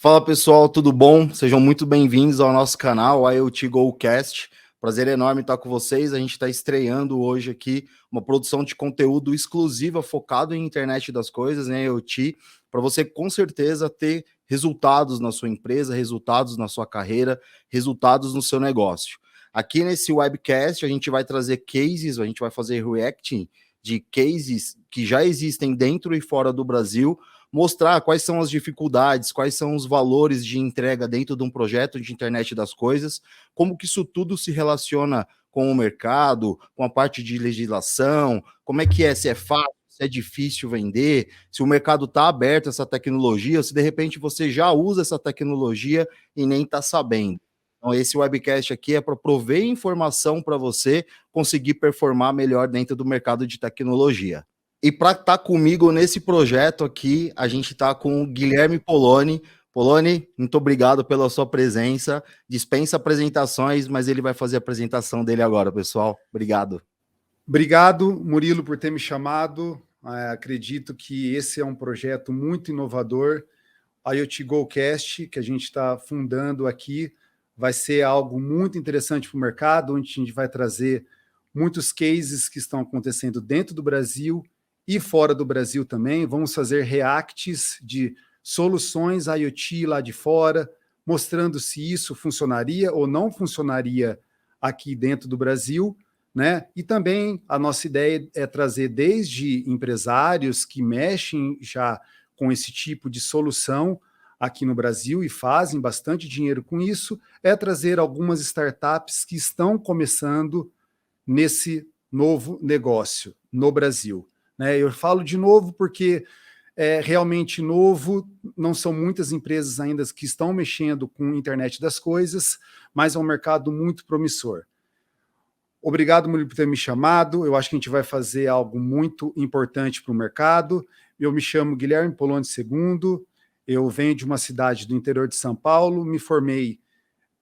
Fala pessoal, tudo bom? Sejam muito bem-vindos ao nosso canal, a IoT GoCast. Prazer enorme estar com vocês. A gente está estreando hoje aqui uma produção de conteúdo exclusiva focado em internet das coisas, né, IoT, para você com certeza ter resultados na sua empresa, resultados na sua carreira, resultados no seu negócio. Aqui nesse webcast a gente vai trazer cases, a gente vai fazer reacting de cases que já existem dentro e fora do Brasil, mostrar quais são as dificuldades, quais são os valores de entrega dentro de um projeto de internet das coisas, como que isso tudo se relaciona com o mercado, com a parte de legislação, como é que é, se é fácil, se é difícil vender, se o mercado está aberto a essa tecnologia, ou se de repente você já usa essa tecnologia e nem está sabendo. Então, esse webcast aqui é para prover informação para você conseguir performar melhor dentro do mercado de tecnologia. E para estar comigo nesse projeto aqui, a gente está com o Guilherme Poloni. Poloni, muito obrigado pela sua presença. Dispensa apresentações, mas ele vai fazer a apresentação dele agora, pessoal. Obrigado. Obrigado, Murilo, por ter me chamado. Acredito que esse é um projeto muito inovador. A IoT GoCast, que a gente está fundando aqui, vai ser algo muito interessante para o mercado, onde a gente vai trazer muitos cases que estão acontecendo dentro do Brasil e fora do Brasil também. Vamos fazer reacts de soluções IoT lá de fora, mostrando se isso funcionaria ou não funcionaria aqui dentro do Brasil, né? E também a nossa ideia é trazer desde empresários que mexem já com esse tipo de solução aqui no Brasil e fazem bastante dinheiro com isso, é trazer algumas startups que estão começando nesse novo negócio no Brasil. Eu falo de novo porque é realmente novo, não são muitas empresas ainda que estão mexendo com a internet das coisas, mas é um mercado muito promissor. Obrigado, Murilo, por ter me chamado. Eu acho que a gente vai fazer algo muito importante para o mercado. Eu me chamo Guilherme Poloni II, eu venho de uma cidade do interior de São Paulo, me formei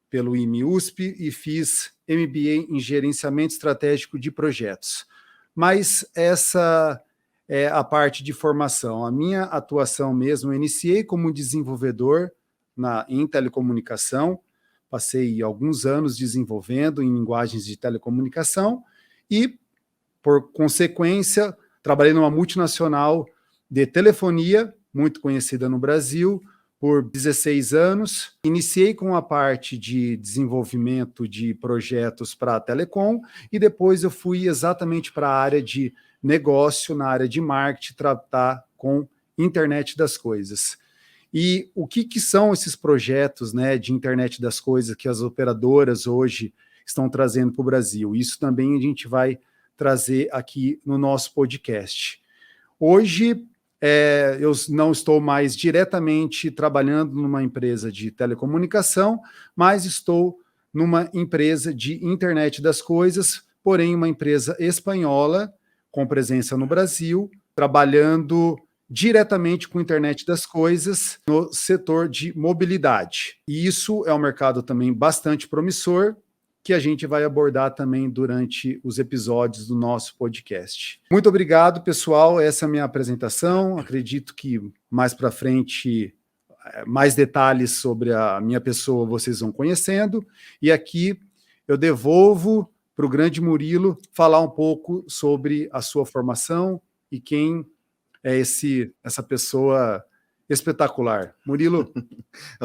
pelo IME-USP e fiz MBA em Gerenciamento Estratégico de Projetos. Mas essa é a parte de formação. A minha atuação mesmo, eu iniciei como desenvolvedor em telecomunicação, passei alguns anos desenvolvendo em linguagens de telecomunicação e, por consequência, trabalhei numa multinacional de telefonia, muito conhecida no Brasil, por 16 anos. Iniciei com a parte de desenvolvimento de projetos para a telecom e depois eu fui exatamente para a área de negócio, na área de marketing, tratar com internet das coisas. E o que são esses projetos, né, de internet das coisas que as operadoras hoje estão trazendo para o Brasil? Isso também a gente vai trazer aqui no nosso podcast. Hoje, eu não estou mais diretamente trabalhando numa empresa de telecomunicação, mas estou numa empresa de internet das coisas, porém uma empresa espanhola, com presença no Brasil, trabalhando diretamente com a internet das coisas no setor de mobilidade. E isso é um mercado também bastante promissor, que a gente vai abordar também durante os episódios do nosso podcast. Muito obrigado, pessoal. Essa é a minha apresentação. Acredito que mais para frente, mais detalhes sobre a minha pessoa vocês vão conhecendo. E aqui eu devolvo para o grande Murilo falar um pouco sobre a sua formação e quem é essa pessoa espetacular. Murilo?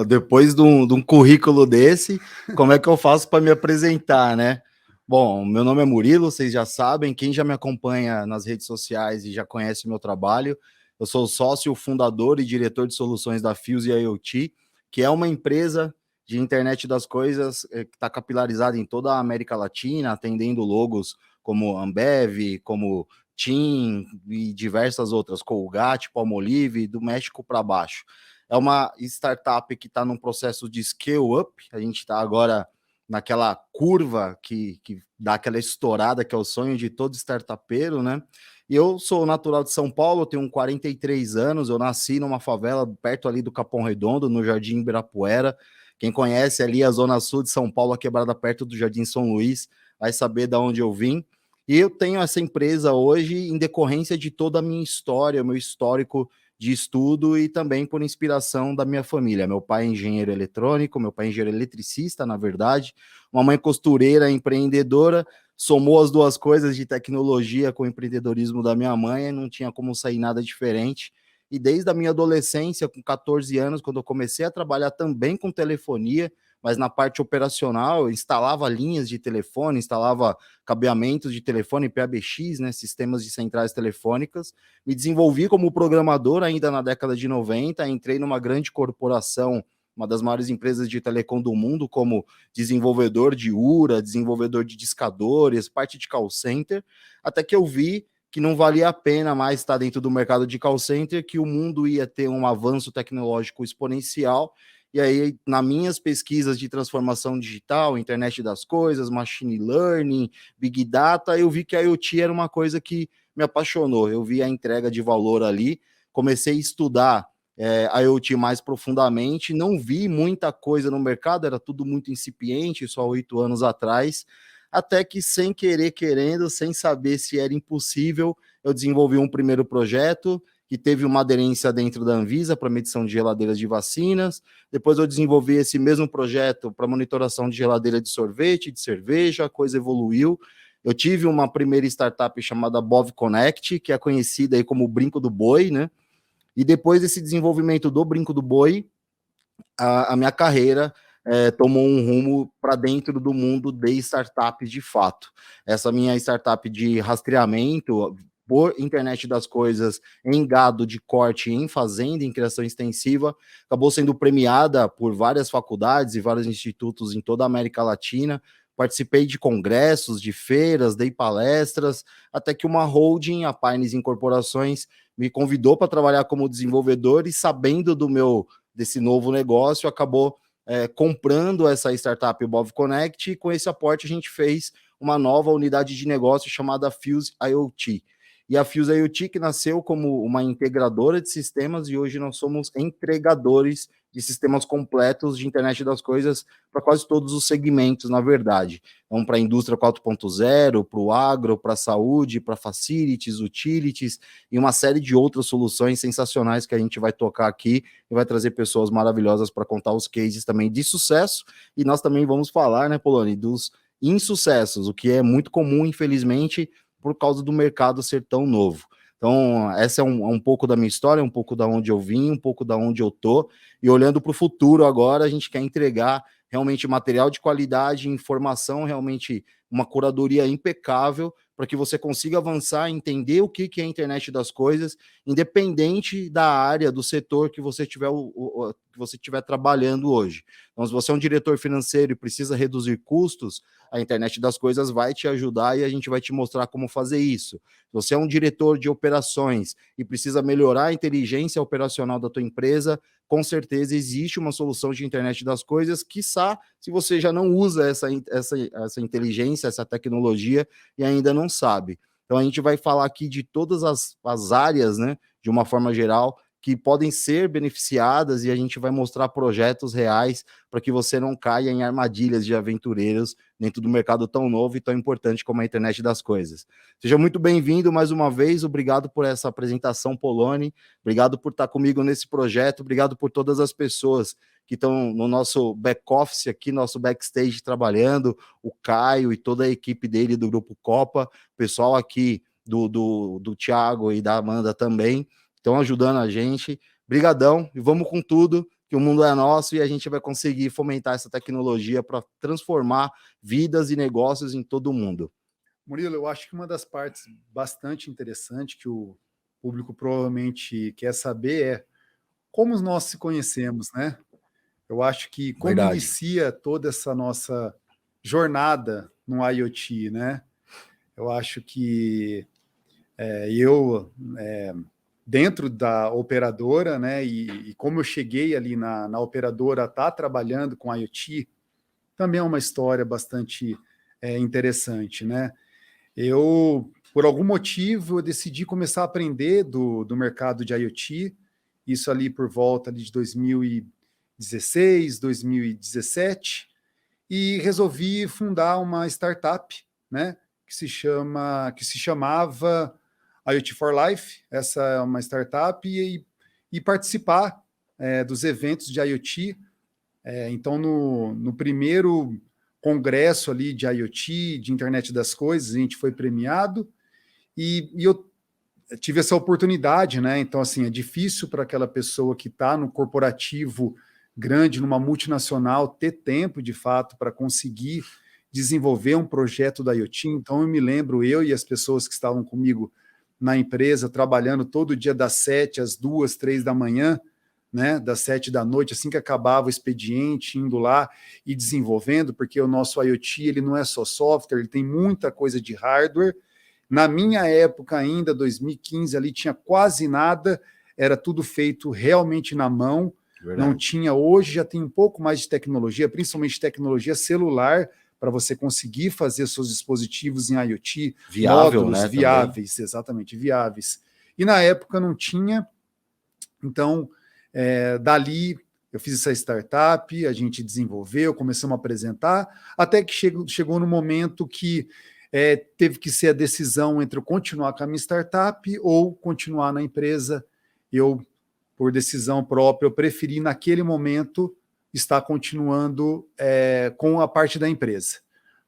Depois de um currículo desse, como é que eu faço para me apresentar, né? Bom, meu nome é Murilo, vocês já sabem, quem já me acompanha nas redes sociais e já conhece o meu trabalho, eu sou sócio, fundador e diretor de soluções da Fuse IoT, que é uma empresa de internet das coisas que está capilarizada em toda a América Latina, atendendo logos como Ambev, como TIM e diversas outras, Colgate, Palmolive, do México para baixo. É uma startup que está num processo de scale-up, a gente está agora naquela curva que dá aquela estourada, que é o sonho de todo startupeiro, né? E eu sou natural de São Paulo, tenho 43 anos, eu nasci numa favela perto ali do Capão Redondo, no Jardim Ibirapuera. Quem conhece ali a Zona Sul de São Paulo, a quebrada perto do Jardim São Luís, vai saber de onde eu vim. E eu tenho essa empresa hoje em decorrência de toda a minha história, meu histórico de estudo e também por inspiração da minha família. Meu pai é engenheiro eletrônico, meu pai é engenheiro eletricista, na verdade, uma mãe costureira, empreendedora, somou as duas coisas de tecnologia com o empreendedorismo da minha mãe, e não tinha como sair nada diferente. E desde a minha adolescência, com 14 anos, quando eu comecei a trabalhar também com telefonia, mas na parte operacional, eu instalava linhas de telefone, instalava cabeamentos de telefone, PABX, né, sistemas de centrais telefônicas. Me desenvolvi como programador ainda na década de 90, entrei numa grande corporação, uma das maiores empresas de telecom do mundo, como desenvolvedor de URA, desenvolvedor de discadores, parte de call center, até que eu vi que não valia a pena mais estar dentro do mercado de call center, que o mundo ia ter um avanço tecnológico exponencial. E aí, nas minhas pesquisas de transformação digital, internet das coisas, machine learning, big data, eu vi que a IoT era uma coisa que me apaixonou. Eu vi a entrega de valor ali, comecei a estudar a IoT mais profundamente, não vi muita coisa no mercado, era tudo muito incipiente, só 8 anos atrás, até que sem querer, querendo, sem saber se era impossível, eu desenvolvi um primeiro projeto, que teve uma aderência dentro da Anvisa para medição de geladeiras de vacinas. Depois eu desenvolvi esse mesmo projeto para monitoração de geladeira de sorvete, de cerveja, a coisa evoluiu. Eu tive uma primeira startup chamada Bov Connect, que é conhecida aí como Brinco do Boi, né? E depois desse desenvolvimento do Brinco do Boi, a minha carreira tomou um rumo para dentro do mundo de startups de fato. Essa minha startup de rastreamento por internet das coisas, em gado de corte, em fazenda, em criação extensiva, acabou sendo premiada por várias faculdades e vários institutos em toda a América Latina. Participei de congressos, de feiras, dei palestras, até que uma holding, a Pines Incorporações, me convidou para trabalhar como desenvolvedor e, sabendo desse novo negócio, acabou comprando essa startup, o Bov Connect, e com esse aporte a gente fez uma nova unidade de negócio chamada Fuse IoT. E a Fuse IoT, que nasceu como uma integradora de sistemas, e hoje nós somos entregadores de sistemas completos de internet das coisas para quase todos os segmentos, na verdade. Então, para a indústria 4.0, para o agro, para a saúde, para facilities, utilities, e uma série de outras soluções sensacionais que a gente vai tocar aqui e vai trazer pessoas maravilhosas para contar os cases também de sucesso. E nós também vamos falar, né, Poloni, dos insucessos, o que é muito comum, infelizmente, por causa do mercado ser tão novo. Então, essa é um pouco da minha história, um pouco da onde eu vim, um pouco da onde eu tô, e olhando para o futuro agora, a gente quer entregar realmente material de qualidade, informação, realmente uma curadoria impecável, para que você consiga avançar, entender o que é a internet das coisas, independente da área, do setor que você estiver trabalhando hoje. Então, se você é um diretor financeiro e precisa reduzir custos, a internet das coisas vai te ajudar e a gente vai te mostrar como fazer isso. Se você é um diretor de operações e precisa melhorar a inteligência operacional da tua empresa, com certeza existe uma solução de internet das coisas, quiçá se você já não usa essa inteligência, essa tecnologia e ainda não sabe. Então a gente vai falar aqui de todas as áreas, né, de uma forma geral, que podem ser beneficiadas, e a gente vai mostrar projetos reais para que você não caia em armadilhas de aventureiros dentro do mercado tão novo e tão importante como a internet das coisas. Seja muito bem-vindo mais uma vez, obrigado por essa apresentação, Poloni, obrigado por estar comigo nesse projeto, obrigado por todas as pessoas que estão no nosso back-office aqui, nosso backstage trabalhando, o Caio e toda a equipe dele do Grupo Copa, o pessoal aqui do Thiago e da Amanda também, estão ajudando a gente. Brigadão, e vamos com tudo, que o mundo é nosso e a gente vai conseguir fomentar essa tecnologia para transformar vidas e negócios em todo o mundo. Murilo, eu acho que uma das partes bastante interessante que o público provavelmente quer saber é como nós se conhecemos, né? Eu acho que como inicia toda essa nossa jornada no IoT, né? Eu acho que dentro da operadora, né, e como eu cheguei ali na operadora, tá trabalhando com IoT, também é uma história bastante interessante, né? Eu, por algum motivo, eu decidi começar a aprender do mercado de IoT, isso ali por volta ali de 2016, 2017, e resolvi fundar uma startup, né, que se chamava IoT for Life. Essa é uma startup e participar dos eventos de IoT. Então, no primeiro congresso ali de IoT, de internet das coisas, a gente foi premiado, e eu tive essa oportunidade, né? Então, assim, é difícil para aquela pessoa que está no corporativo grande, numa multinacional, ter tempo, de fato, para conseguir desenvolver um projeto da IoT. Então, eu me lembro, eu e as pessoas que estavam comigo na empresa, trabalhando todo dia das 7 às 2, 3 da manhã, né, das 7 da noite, assim que acabava o expediente, indo lá e desenvolvendo, porque o nosso IoT ele não é só software, ele tem muita coisa de hardware. Na minha época ainda, 2015, ali tinha quase nada, era tudo feito realmente na mão. Verdade. Não tinha, hoje já tem um pouco mais de tecnologia, principalmente tecnologia celular, para você conseguir fazer seus dispositivos em IoT, viável, módulos, né, viáveis, também. Exatamente, viáveis. E na época não tinha, então, dali eu fiz essa startup, a gente desenvolveu, começamos a apresentar, até que chegou no momento que teve que ser a decisão entre eu continuar com a minha startup ou continuar na empresa. Eu, por decisão própria, eu preferi, naquele momento, estar continuando com a parte da empresa.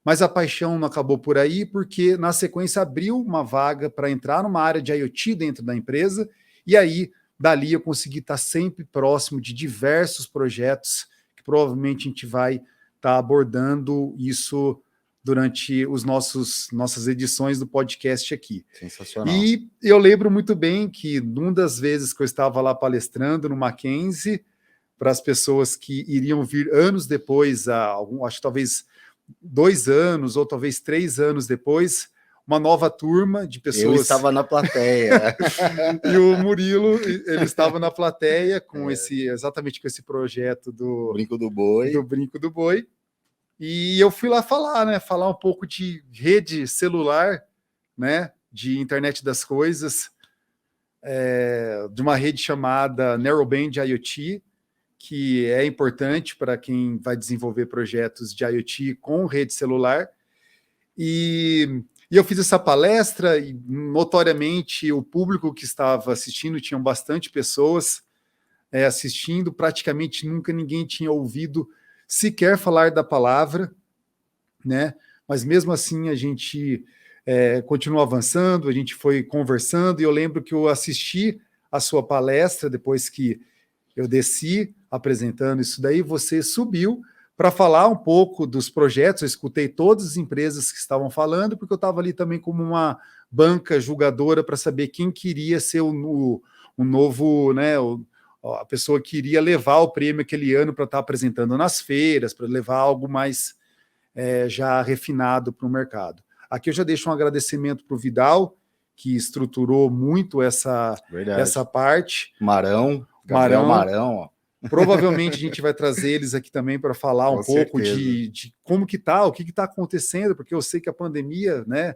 Mas a paixão não acabou por aí, porque, na sequência, abriu uma vaga para entrar numa área de IoT dentro da empresa, e aí, dali, eu consegui estar sempre próximo de diversos projetos, que provavelmente a gente vai estar abordando isso durante nossas edições do podcast aqui. Sensacional. E eu lembro muito bem que, numa das vezes que eu estava lá palestrando no Mackenzie, para as pessoas que iriam vir anos depois, acho que talvez 2 anos ou talvez 3 anos depois, uma nova turma de pessoas. Eu estava na plateia. E o Murilo, ele estava na plateia com exatamente com esse projeto do Brinco do Boi. Do Brinco do Boi. E eu fui lá falar, né? Falar um pouco de rede celular, né? De internet das coisas, de uma rede chamada Narrowband IoT, que é importante para quem vai desenvolver projetos de IoT com rede celular. E eu fiz essa palestra e, notoriamente, o público que estava assistindo, tinham bastante pessoas assistindo, praticamente nunca ninguém tinha ouvido sequer falar da palavra, né? Mas mesmo assim a gente continuou avançando, a gente foi conversando, e eu lembro que eu assisti a sua palestra depois que eu desci apresentando isso daí, você subiu para falar um pouco dos projetos. Eu escutei todas as empresas que estavam falando, porque eu estava ali também como uma banca julgadora para saber quem queria ser o novo, né, a pessoa que iria levar o prêmio aquele ano para estar apresentando nas feiras, para levar algo mais já refinado para o mercado. Aqui eu já deixo um agradecimento para o Vidal, que estruturou muito essa parte. Gabriel Marão, ó. Provavelmente a gente vai trazer eles aqui também para falar um pouco de como que tá, o que está acontecendo, porque eu sei que a pandemia, né,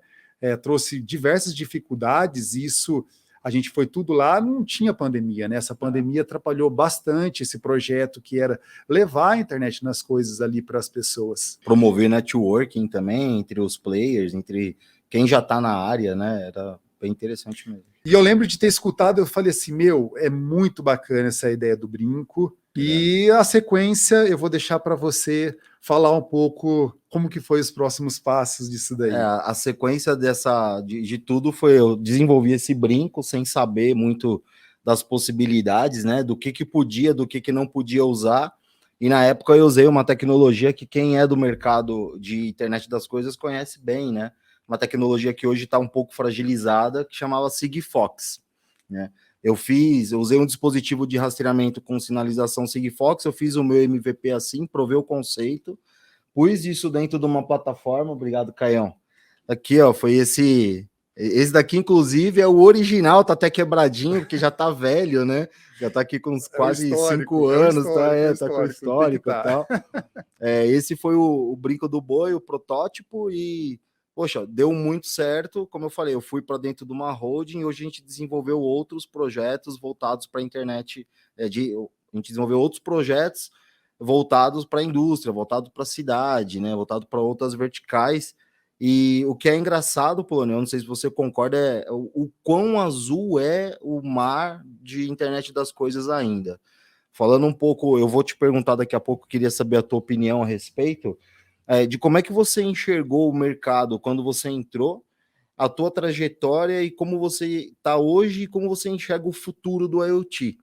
trouxe diversas dificuldades, e isso, a gente foi tudo lá, não tinha pandemia, né? Essa pandemia atrapalhou bastante esse projeto que era levar a internet nas coisas ali para as pessoas. Promover networking também entre os players, entre quem já está na área, né? Era bem interessante mesmo. E eu lembro de ter escutado, eu falei assim, é muito bacana essa ideia do brinco. E a sequência eu vou deixar para você falar um pouco como que foi os próximos passos disso daí. A sequência de tudo foi, eu desenvolvi esse brinco sem saber muito das possibilidades, né? Do que podia, do que não podia usar. E na época eu usei uma tecnologia que quem é do mercado de internet das coisas conhece bem, né? Uma tecnologia que hoje está um pouco fragilizada, que chamava Sigfox, né? Eu usei um dispositivo de rastreamento com sinalização Sigfox, eu fiz o meu MVP assim, provei o conceito, pus isso dentro de uma plataforma. Obrigado, Caião. Aqui, ó, foi esse daqui, inclusive, é o original, tá até quebradinho, porque já tá velho, né? Já tá aqui com uns quase 5 anos, tá com histórico e tal. Esse foi o Brinco do Boi, o protótipo, e poxa, deu muito certo. Como eu falei, eu fui para dentro de uma holding e hoje a gente desenvolveu outros projetos voltados para a internet. A gente desenvolveu outros projetos voltados para a indústria, voltado para a cidade, né? Voltado para outras verticais. E o que é engraçado, Polônia, eu não sei se você concorda, é o quão azul é o mar de internet das coisas ainda. Falando um pouco, eu vou te perguntar daqui a pouco, queria saber a tua opinião a respeito, de como é que você enxergou o mercado quando você entrou, a tua trajetória e como você está hoje e como você enxerga o futuro do IoT.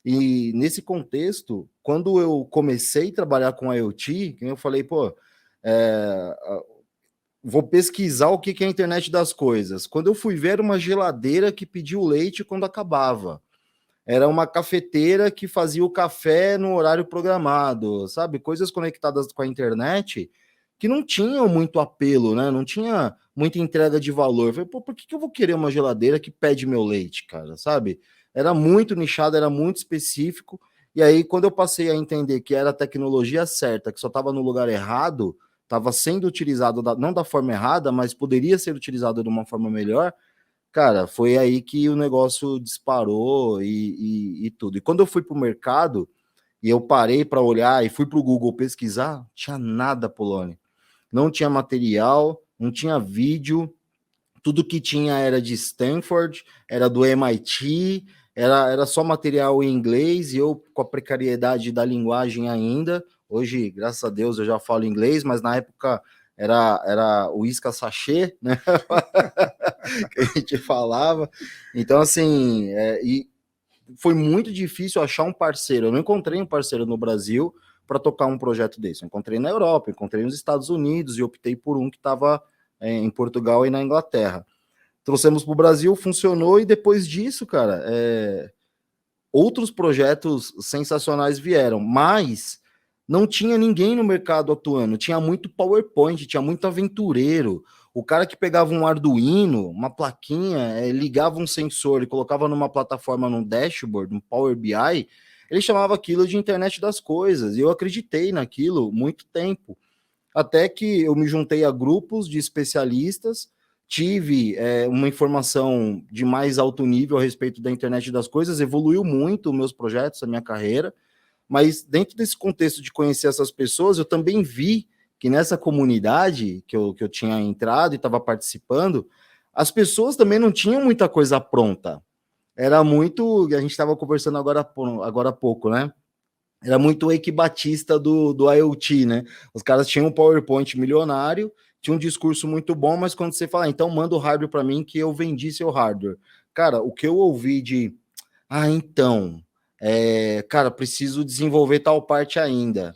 E nesse contexto, quando eu comecei a trabalhar com IoT, eu falei, pô, é, vou pesquisar o que é a internet das coisas. Quando eu fui ver, era uma geladeira que pediu leite quando acabava. Era uma cafeteira que fazia o café no horário programado, sabe? Coisas conectadas com a internet que não tinham muito apelo, né? Não tinha muita entrega de valor. Eu falei, pô, por que eu vou querer uma geladeira que pede meu leite, cara? Sabe? Era muito nichado, era muito específico. E aí, quando eu passei a entender que era a tecnologia certa, que só estava no lugar errado, estava sendo utilizado não da forma errada, mas poderia ser utilizado de uma forma melhor, cara, foi aí que o negócio disparou e tudo. E quando eu fui para o mercado e eu parei para olhar e fui para o Google pesquisar, tinha nada, Polônia. Não tinha material, não tinha vídeo, tudo que tinha era de Stanford, era do MIT, era só material em inglês e eu com a precariedade da linguagem ainda. Hoje, graças a Deus, eu já falo inglês, mas na época era o isca sachê, né? Que a gente falava. Então, assim, e foi muito difícil achar um parceiro. Eu não encontrei um parceiro no Brasil para tocar um projeto desse. Eu encontrei na Europa, encontrei nos Estados Unidos e optei por um que estava em Portugal e na Inglaterra. Trouxemos para o Brasil, funcionou, e depois disso, cara, outros projetos sensacionais vieram, mas não tinha ninguém no mercado atuando, tinha muito PowerPoint, tinha muito aventureiro. O cara que pegava um Arduino, uma plaquinha, ligava um sensor e colocava numa plataforma, num dashboard, um Power BI, ele chamava aquilo de internet das coisas. E eu acreditei naquilo muito tempo. Até que eu me juntei a grupos de especialistas, tive uma informação de mais alto nível a respeito da internet das coisas, evoluiu muito os meus projetos, a minha carreira, mas dentro desse contexto de conhecer essas pessoas, eu também vi que nessa comunidade que eu tinha entrado e estava participando, as pessoas também não tinham muita coisa pronta. Era muito, a gente estava conversando agora há pouco, né? Era muito o Eike Batista do IoT, né? Os caras tinham um PowerPoint milionário, tinha um discurso muito bom, mas quando você fala, então manda o hardware para mim que eu vendi seu hardware. Cara, o que eu ouvi de, então, cara, preciso desenvolver tal parte ainda.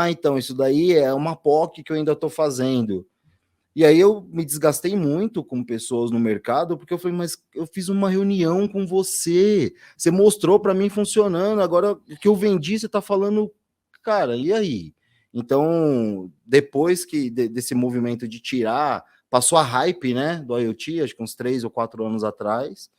Então, isso daí é uma POC que eu ainda estou fazendo. E aí eu me desgastei muito com pessoas no mercado, porque eu falei, mas eu fiz uma reunião com você, você mostrou para mim funcionando, agora o que eu vendi, você está falando, cara, e aí? Então, depois desse movimento de tirar, passou a hype, né, do IoT, acho que uns 3 ou 4 anos atrás,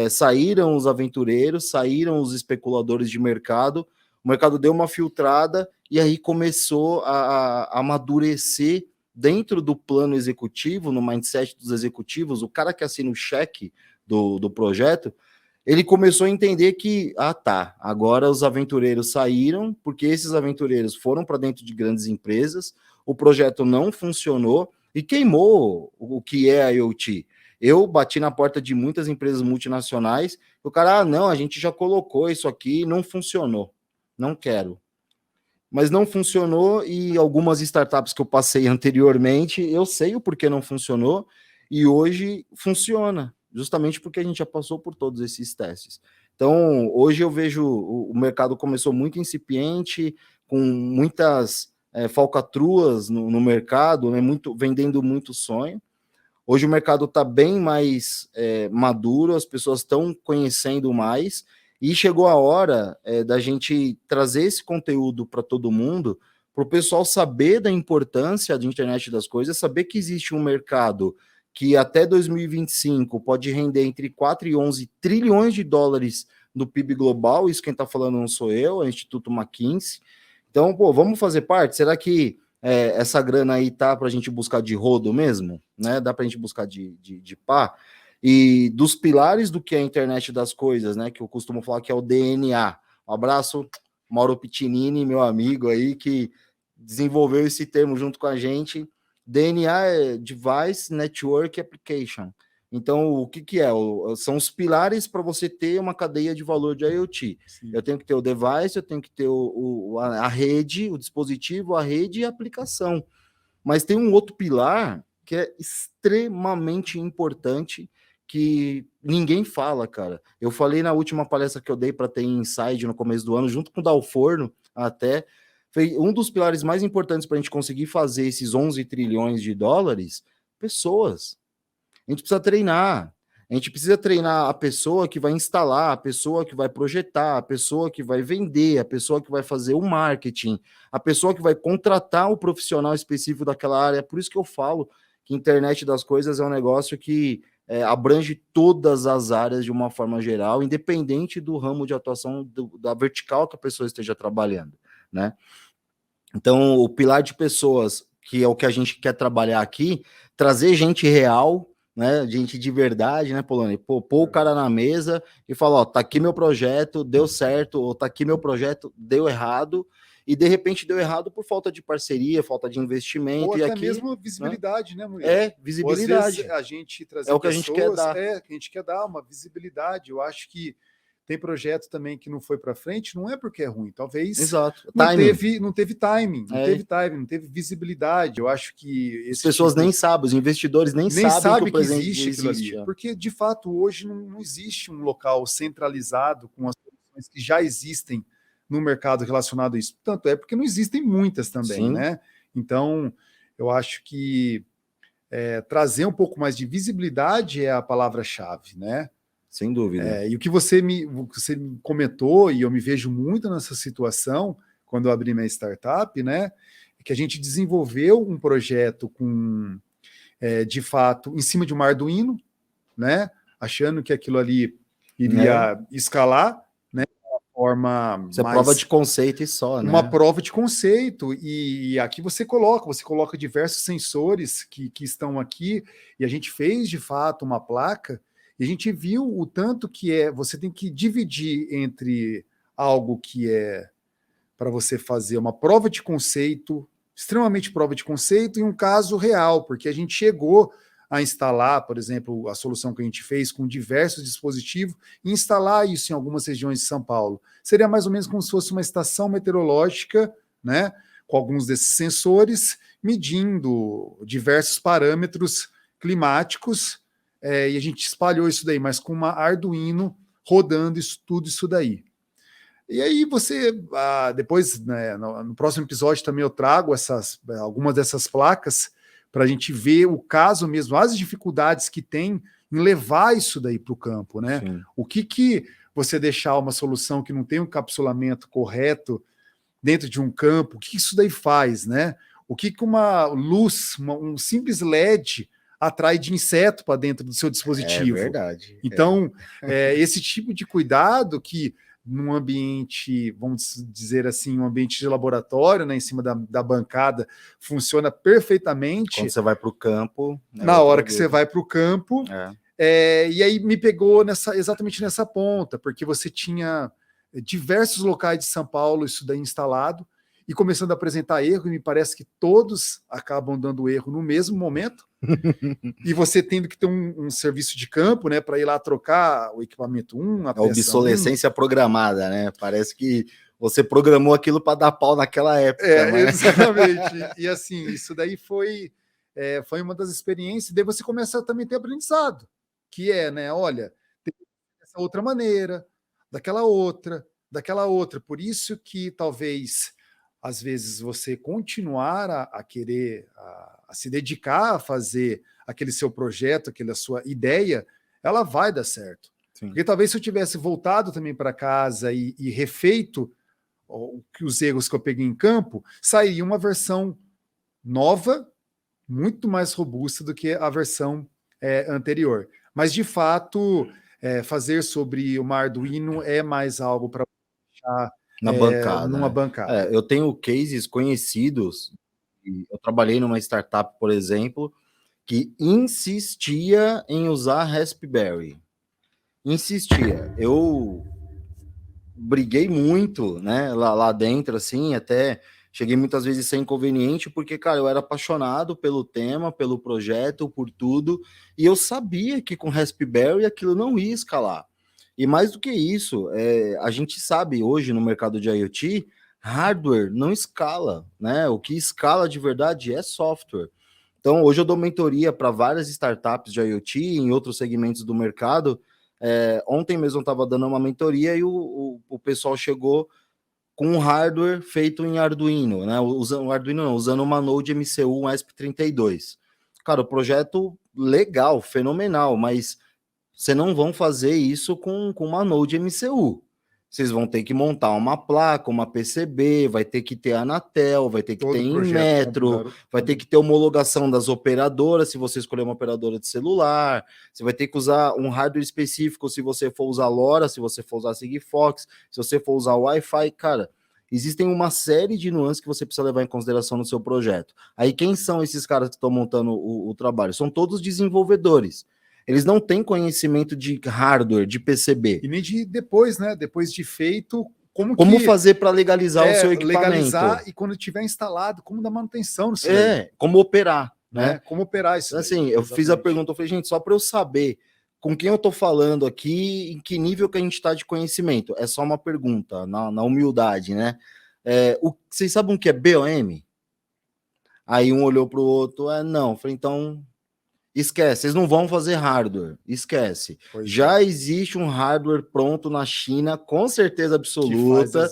saíram os aventureiros, saíram os especuladores de mercado, o mercado deu uma filtrada, e aí começou a amadurecer dentro do plano executivo, no mindset dos executivos, o cara que assina o cheque do projeto, ele começou a entender que, agora os aventureiros saíram, porque esses aventureiros foram para dentro de grandes empresas, o projeto não funcionou e queimou o que é a IoT. Eu bati na porta de muitas empresas multinacionais, o cara, não, a gente já colocou isso aqui, não funcionou, não quero. Mas não funcionou, e algumas startups que eu passei anteriormente, eu sei o porquê não funcionou, e hoje funciona, justamente porque a gente já passou por todos esses testes. Então, hoje eu vejo o mercado começou muito incipiente, com muitas falcatruas no mercado, né, vendendo muito sonho. Hoje o mercado está bem mais maduro, as pessoas estão conhecendo mais, e chegou a hora da gente trazer esse conteúdo para todo mundo, para o pessoal saber da importância da internet das coisas, saber que existe um mercado que até 2025 pode render entre 4 e 11 trilhões de dólares no PIB global. Isso quem está falando não sou eu, é o Instituto McKinsey. Então, pô, vamos fazer parte? Será que essa grana aí tá para a gente buscar de rodo mesmo, né? Dá para a gente buscar de pá. E dos pilares do que é a internet das coisas, né? Que eu costumo falar que é o DNA. Um abraço, Mauro Pitinini, meu amigo aí, que desenvolveu esse termo junto com a gente. DNA é Device Network Application. Então, o que é? São os pilares para você ter uma cadeia de valor de IoT. Sim. Eu tenho que ter o device, eu tenho que ter a rede, o dispositivo, a rede e a aplicação. Mas tem um outro pilar que é extremamente importante, que ninguém fala, cara. Eu falei na última palestra que eu dei para ter Inside no começo do ano, junto com o Dalforno, até, foi um dos pilares mais importantes para a gente conseguir fazer esses 11 trilhões de dólares, pessoas. A gente precisa treinar. A gente precisa treinar a pessoa que vai instalar, a pessoa que vai projetar, a pessoa que vai vender, a pessoa que vai fazer o marketing, a pessoa que vai contratar o profissional específico daquela área. Por isso que eu falo que a internet das coisas é um negócio que abrange todas as áreas de uma forma geral, independente do ramo de atuação, da vertical que a pessoa esteja trabalhando, né? Então, o pilar de pessoas, que é o que a gente quer trabalhar aqui, trazer gente real, né, gente de verdade, né, Poloni? Pôr o cara na mesa e falar, ó, tá aqui meu projeto, deu certo, ou tá aqui meu projeto, deu errado, e de repente deu errado por falta de parceria, falta de investimento. Ou e até aqui, mesmo visibilidade, né, Murilo? Visibilidade. Ou às vezes a gente trazer o que pessoas, a gente quer dar. Que a gente quer dar uma visibilidade. Eu acho que tem projeto também que não foi para frente, não é porque é ruim, talvez não teve timing, não teve visibilidade. Eu acho que as pessoas nem sabem, os investidores nem sabem que existe aquilo ali, porque de fato hoje não existe um local centralizado com as soluções que já existem no mercado relacionado a isso. Tanto é porque não existem muitas também, né? Então, eu acho que trazer um pouco mais de visibilidade é a palavra-chave, né? Sem dúvida. E o que você me comentou, e eu me vejo muito nessa situação, quando eu abri minha startup, né? É que a gente desenvolveu um projeto com, de fato, em cima de um Arduino, né? Achando que aquilo ali iria escalar, né? Forma Isso mais... é prova de conceito e só, né? Uma prova de conceito, e aqui você coloca diversos sensores que estão aqui, e a gente fez, de fato, uma placa, e a gente viu o tanto que você tem que dividir entre algo que é para você fazer uma prova de conceito, extremamente prova de conceito, e um caso real, porque a gente chegou a instalar, por exemplo, a solução que a gente fez com diversos dispositivos, e instalar isso em algumas regiões de São Paulo. Seria mais ou menos como se fosse uma estação meteorológica, né, com alguns desses sensores, medindo diversos parâmetros climáticos, e a gente espalhou isso daí, mas com uma Arduino rodando tudo isso daí. E aí você, depois, né, no próximo episódio também eu trago algumas dessas placas para a gente ver o caso mesmo, as dificuldades que tem em levar isso daí para o campo, né? Sim. O que você deixar uma solução que não tem um encapsulamento correto dentro de um campo, o que isso daí faz, né? O que uma luz, um simples LED atrai de inseto para dentro do seu dispositivo. É verdade. Então, esse tipo de cuidado que num ambiente, vamos dizer assim, um ambiente de laboratório, né, em cima da bancada, funciona perfeitamente. Quando você vai para o campo. Na hora que você vai para o campo. E aí me pegou exatamente nessa ponta, porque você tinha diversos locais de São Paulo, isso daí instalado, e começando a apresentar erro, e me parece que todos acabam dando erro no mesmo momento, e você tendo que ter um serviço de campo, né, para ir lá trocar o equipamento a peça obsolescência programada, né? Parece que você programou aquilo para dar pau naquela época. Mas... Exatamente. E assim, isso daí foi uma das experiências, daí você começa a também ter aprendizado, que né, olha, tem essa outra maneira, daquela outra. Por isso que talvez às vezes você continuar a querer a se dedicar a fazer aquele seu projeto, aquela sua ideia, ela vai dar certo. Sim. Porque talvez se eu tivesse voltado também para casa e refeito os erros que eu peguei em campo, sairia uma versão nova, muito mais robusta do que a versão anterior. Mas, de fato, fazer sobre uma Arduino é mais algo para deixar numa bancada. Eu tenho cases conhecidos, eu trabalhei numa startup, por exemplo, que insistia em usar Raspberry. Insistia. Eu briguei muito, né, lá dentro, assim, até Cheguei muitas vezes sem inconveniente, porque, cara, eu era apaixonado pelo tema, pelo projeto, por tudo, e eu sabia que com Raspberry aquilo não ia escalar. E mais do que isso, a gente sabe hoje no mercado de IoT, hardware não escala, né? O que escala de verdade é software. Então, hoje eu dou mentoria para várias startups de IoT em outros segmentos do mercado. Ontem mesmo eu estava dando uma mentoria e o pessoal chegou com um hardware feito em Arduino, né? Usando Arduino não, usando uma Node MCU, um ESP32. Cara, o projeto legal, fenomenal, mas vocês não vão fazer isso com uma Node MCU. Vocês vão ter que montar uma placa, uma PCB, vai ter que ter Anatel, vai ter que ter em metro, vai ter que ter homologação das operadoras, se você escolher uma operadora de celular, você vai ter que usar um hardware específico se você for usar LoRa, se você for usar Sigfox, se você for usar Wi-Fi, cara, existem uma série de nuances que você precisa levar em consideração no seu projeto. Aí quem são esses caras que estão montando o trabalho? São todos desenvolvedores. Eles não têm conhecimento de hardware, de PCB. E nem de depois, né? Depois de feito, como fazer para legalizar o seu equipamento. Legalizar e quando tiver instalado, como dar manutenção no seu. Como operar, né? Como operar isso. Assim, eu fiz a pergunta, eu falei, gente, só para eu saber com quem eu estou falando aqui, em que nível que a gente está de conhecimento. É só uma pergunta, na humildade, né? Vocês sabem o que é BOM? Aí um olhou para o outro, não. Eu falei, então... Esquece, vocês não vão fazer hardware, esquece. Já existe um hardware pronto na China, com certeza absoluta,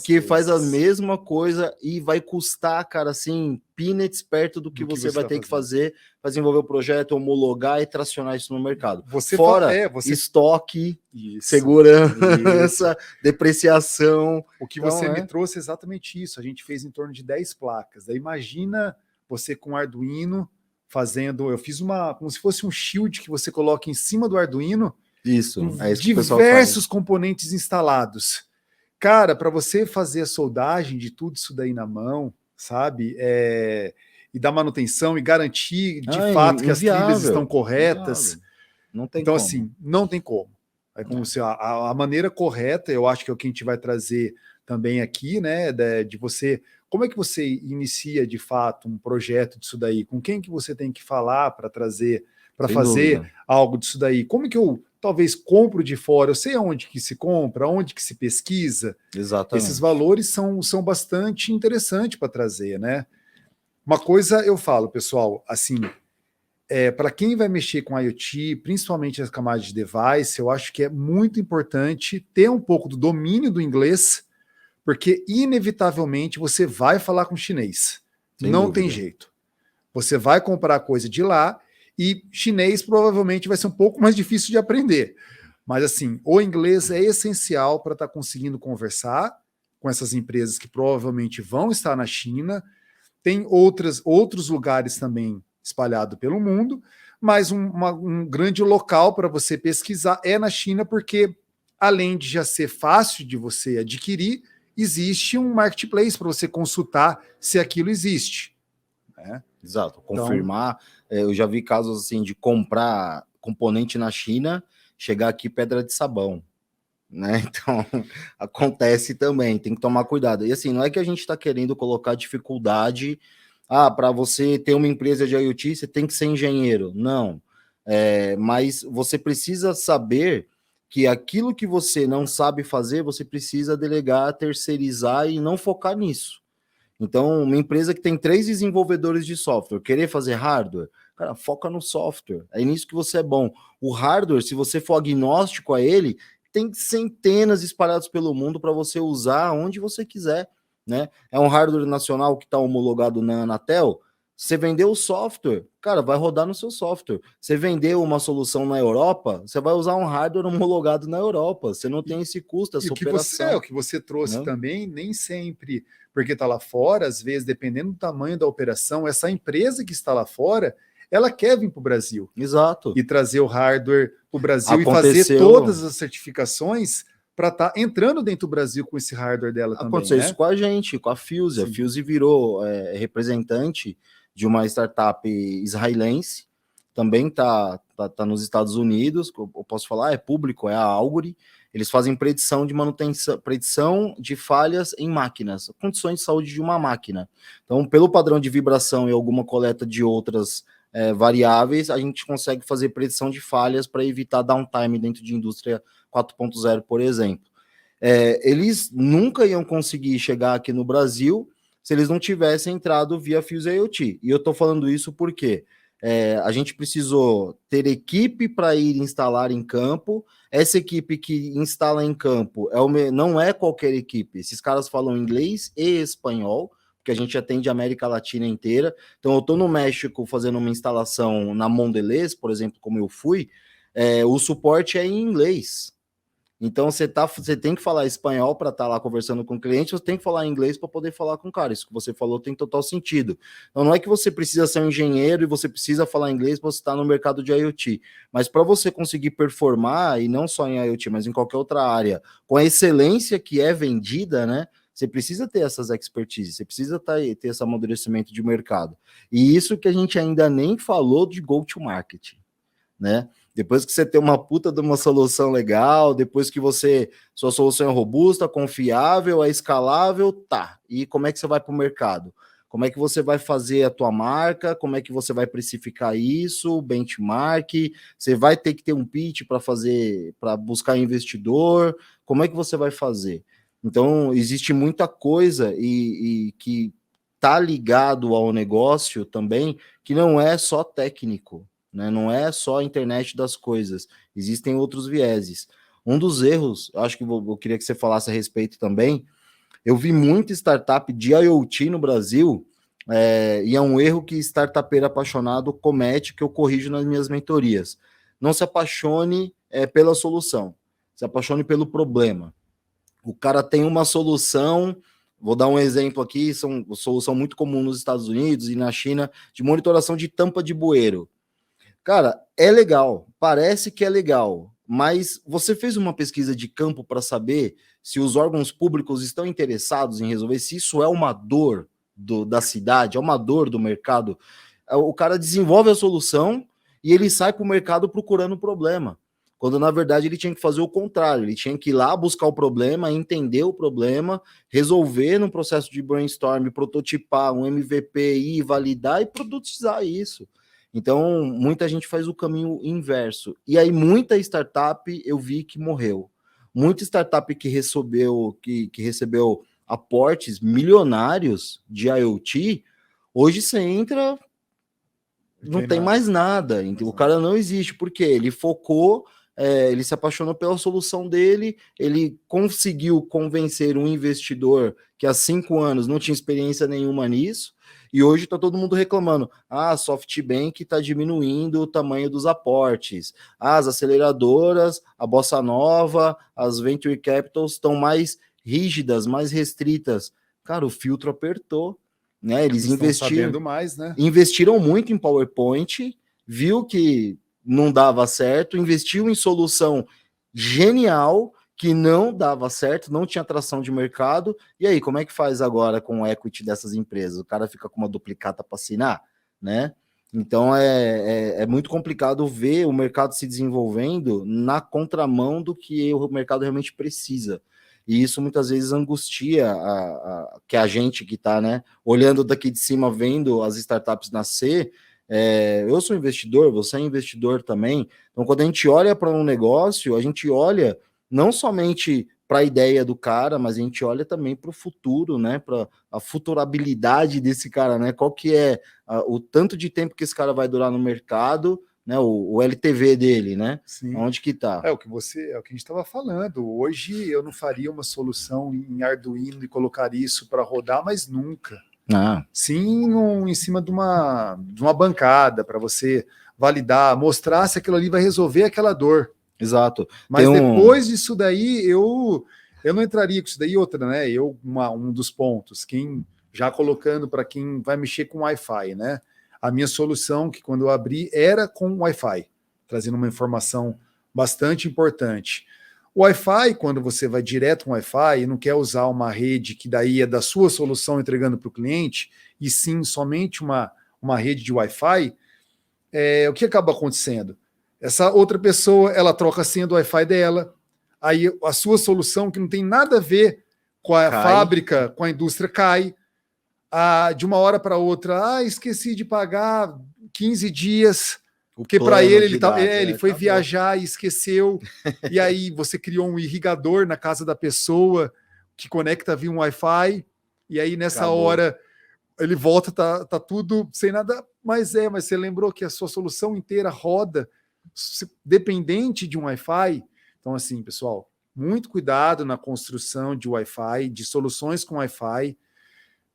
que faz a mesma coisa e vai custar, cara, assim, peanuts perto do que você vai ter que fazer para desenvolver o projeto, homologar e tracionar isso no mercado. Fora estoque, segurança, depreciação. O que você me trouxe é exatamente isso. A gente fez em torno de 10 placas. Daí imagina você com Arduino eu fiz como se fosse um shield que você coloca em cima do Arduino. Isso, é isso que diversos componentes instalados. Cara, para você fazer a soldagem de tudo isso daí na mão, sabe? E dar manutenção e garantir de fato que as trilhas estão corretas. Não tem então, como. assim, não tem como. A maneira correta, eu acho que é o que a gente vai trazer também aqui, né? De você. Como é que você inicia, de fato, um projeto disso daí? Com quem que você tem que falar para trazer, para fazer algo disso daí? Como que eu, talvez, compro de fora? Eu sei aonde que se compra, aonde que se pesquisa. Exatamente. Esses valores são bastante interessantes para trazer, né? Uma coisa eu falo, pessoal, assim, para quem vai mexer com IoT, principalmente as camadas de device, eu acho que é muito importante ter um pouco do domínio do inglês, porque inevitavelmente você vai falar com chinês. Não tem jeito. Você vai comprar coisa de lá e chinês provavelmente vai ser um pouco mais difícil de aprender. Mas assim, o inglês é essencial para estar conseguindo conversar com essas empresas que provavelmente vão estar na China. Tem outros lugares também espalhados pelo mundo, mas um grande local para você pesquisar é na China, porque além de já ser fácil de você adquirir, existe um marketplace para você consultar se aquilo existe. Né? Exato, confirmar. Eu já vi casos assim de comprar componente na China, chegar aqui pedra de sabão. Né? Então, acontece também, tem que tomar cuidado. E assim, não é que a gente está querendo colocar dificuldade, para você ter uma empresa de IoT, você tem que ser engenheiro. Não. Mas você precisa saber que aquilo que você não sabe fazer, você precisa delegar, terceirizar e não focar nisso. Então, uma empresa que tem 3 desenvolvedores de software, querer fazer hardware, cara, foca no software. É nisso que você é bom. O hardware, se você for agnóstico a ele, tem centenas espalhados pelo mundo para você usar onde você quiser, né? É um hardware nacional que está homologado na Anatel. Você vendeu o software, cara, vai rodar no seu software. Você vendeu uma solução na Europa, você vai usar um hardware homologado na Europa. Você não tem esse custo, essa operação. O que você trouxe também, nem sempre, porque está lá fora, às vezes, dependendo do tamanho da operação, essa empresa que está lá fora, ela quer vir para o Brasil. Exato. E trazer o hardware para o Brasil e fazer todas as certificações para estar entrando dentro do Brasil com esse hardware dela também. Aconteceu isso com a gente, com a Fuse. Sim. A Fuse virou representante de uma startup israelense, também tá nos Estados Unidos, eu posso falar, é público, é a Augury. Eles fazem predição de manutenção, predição de falhas em máquinas, condições de saúde de uma máquina. Então, pelo padrão de vibração e alguma coleta de outras variáveis, a gente consegue fazer predição de falhas para evitar downtime dentro de indústria 4.0, por exemplo. Eles nunca iam conseguir chegar aqui no Brasil se eles não tivessem entrado via Fuse IoT. E eu estou falando isso porque a gente precisou ter equipe para ir instalar em campo. Essa equipe que instala em campo não é qualquer equipe. Esses caras falam inglês e espanhol, porque a gente atende a América Latina inteira. Então, eu estou no México fazendo uma instalação na Mondelez, por exemplo, como eu fui, o suporte é em inglês. Então, você tem que falar espanhol para estar lá conversando com o cliente, você tem que falar inglês para poder falar com o cara. Isso que você falou tem total sentido. Então, não é que você precisa ser um engenheiro e você precisa falar inglês para você estar no mercado de IoT. Mas para você conseguir performar, e não só em IoT, mas em qualquer outra área, com a excelência que é vendida, né? Você precisa ter essas expertises, você precisa ter esse amadurecimento de mercado. E isso que a gente ainda nem falou de go-to-market, né? Depois que você tem uma puta de uma solução legal, depois que sua solução é robusta, confiável, é escalável, tá. E como é que você vai para o mercado? Como é que você vai fazer a tua marca? Como é que você vai precificar isso? Benchmark? Você vai ter que ter um pitch para buscar investidor? Como é que você vai fazer? Então, existe muita coisa e que tá ligado ao negócio também, que não é só técnico, né? Não é só a internet das coisas, existem outros vieses. Um dos erros, acho que eu queria que você falasse a respeito também, eu vi muita startup de IoT no Brasil, e é um erro que startupeiro apaixonado comete, que eu corrijo nas minhas mentorias. Não se apaixone pela solução, se apaixone pelo problema. O cara tem uma solução, vou dar um exemplo aqui, solução muito comum nos Estados Unidos e na China, de monitoração de tampa de bueiro. Cara, é legal, parece que é legal, mas você fez uma pesquisa de campo para saber se os órgãos públicos estão interessados em resolver, se isso é uma dor da cidade, é uma dor do mercado. O cara desenvolve a solução e ele sai para o mercado procurando o problema, quando na verdade ele tinha que fazer o contrário, ele tinha que ir lá buscar o problema, entender o problema, resolver no processo de brainstorm, prototipar um MVP, ir validar e produtizar isso. Então, muita gente faz o caminho inverso. E aí, muita startup eu vi que morreu. Muita startup que recebeu aportes milionários de IoT, hoje você entra, não tem mais nada. Então, o cara não existe. Por quê? Ele focou, ele se apaixonou pela solução dele, ele conseguiu convencer um investidor que há 5 anos não tinha experiência nenhuma nisso, e hoje está todo mundo reclamando. A SoftBank está diminuindo o tamanho dos aportes. As aceleradoras, a Bossa Nova, as Venture Capitals estão mais rígidas, mais restritas. Cara, o filtro apertou, né? Eles investiram muito em PowerPoint, viu que não dava certo, investiu em solução genial, que não dava certo, não tinha atração de mercado, e aí, como é que faz agora com o equity dessas empresas? O cara fica com uma duplicata para assinar, né? Então, é muito complicado ver o mercado se desenvolvendo na contramão do que o mercado realmente precisa. E isso muitas vezes angustia que a gente que está, né, olhando daqui de cima, vendo as startups nascer. Eu sou investidor, você é investidor também. Então, quando a gente olha para um negócio, a gente olha não somente para a ideia do cara, mas a gente olha também para o futuro, né? Para a futurabilidade desse cara, né? Qual que é o tanto de tempo que esse cara vai durar no mercado, né? O LTV dele, né? Sim. Onde que tá? É o que a gente estava falando. Hoje eu não faria uma solução em Arduino e colocar isso para rodar, mas nunca. Sim, em cima de uma bancada para você validar, mostrar se aquilo ali vai resolver aquela dor. Exato. Mas depois disso daí, eu não entraria com isso daí. Outra, né? Um dos pontos, já colocando para quem vai mexer com Wi-Fi, né? A minha solução, que quando eu abri, era com Wi-Fi, trazendo uma informação bastante importante. O Wi-Fi, quando você vai direto com Wi-Fi e não quer usar uma rede que daí é da sua solução entregando para o cliente, e sim somente uma rede de Wi-Fi, o que acaba acontecendo? Essa outra pessoa, ela troca a senha do Wi-Fi dela, aí a sua solução, que não tem nada a ver com a fábrica, com a indústria, cai. De uma hora para outra, esqueci de pagar 15 dias, porque para ele ele foi viajar e esqueceu, e aí você criou um irrigador na casa da pessoa que conecta via um Wi-Fi, e aí nessa hora ele volta, tá tudo sem nada, mas você lembrou que a sua solução inteira roda dependente de um Wi-Fi. Então, assim, pessoal, muito cuidado na construção de Wi-Fi, de soluções com Wi-Fi,